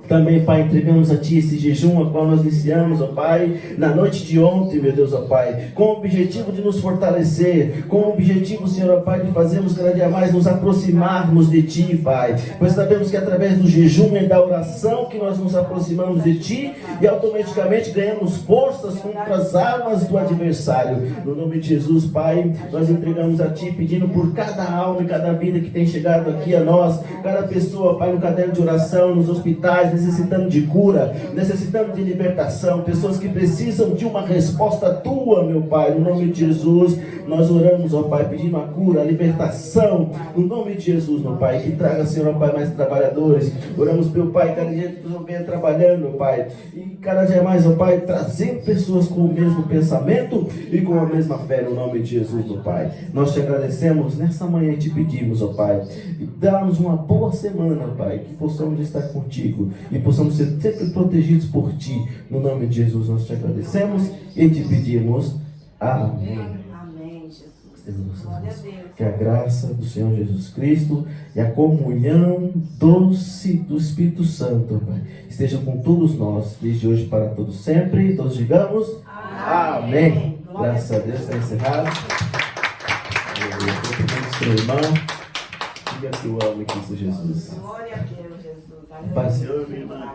Também, Pai, entregamos a Ti esse jejum a qual nós iniciamos, ó Pai, na noite de ontem, meu Deus, ó Pai, com o objetivo de nos fortalecer, com o objetivo, Senhor, ó Pai, de fazermos cada dia mais nos aproximarmos de Ti, Pai, pois sabemos que através do jejum e da oração que nós nos aproximamos de Ti e automaticamente ganhamos forças contra as armas do adversário. No nome de Jesus, Pai, nós entregamos a Ti, pedindo por cada alma e cada vida que tem chegado aqui a nós, cada pessoa, Pai, no caderno de oração, nos hospitais, necessitando de cura, necessitando de libertação, pessoas que precisam de uma resposta Tua, meu Pai, no nome de Jesus, nós oramos, ó Pai, pedindo a cura, a libertação, no nome de Jesus, meu Pai, que traga, Senhor, ó Pai, mais trabalhadores. Oramos, meu Pai, cada dia que Tu venha trabalhando, meu Pai, e cada dia mais, ó Pai, trazendo pessoas com o mesmo pensamento e com a mesma fé, no nome de Jesus, meu Pai. Nós te agradecemos nessa manhã e te pedimos, ó Pai, dá-nos uma boa semana, Pai, que possamos estar contigo e possamos ser sempre protegidos por Ti. No nome de Jesus nós te agradecemos e te pedimos. Amém. Amém, Jesus. Glória a Deus. Que a graça do Senhor Jesus Cristo e a comunhão doce do Espírito Santo, Pai, estejam com todos nós, desde hoje para todos sempre. Todos digamos amém. Graças a Deus, está encerrado. Eu irmão, diga que eu amo Cristo Jesus. Glória a Deus, Jesus. Paz, Senhor, minha irmã.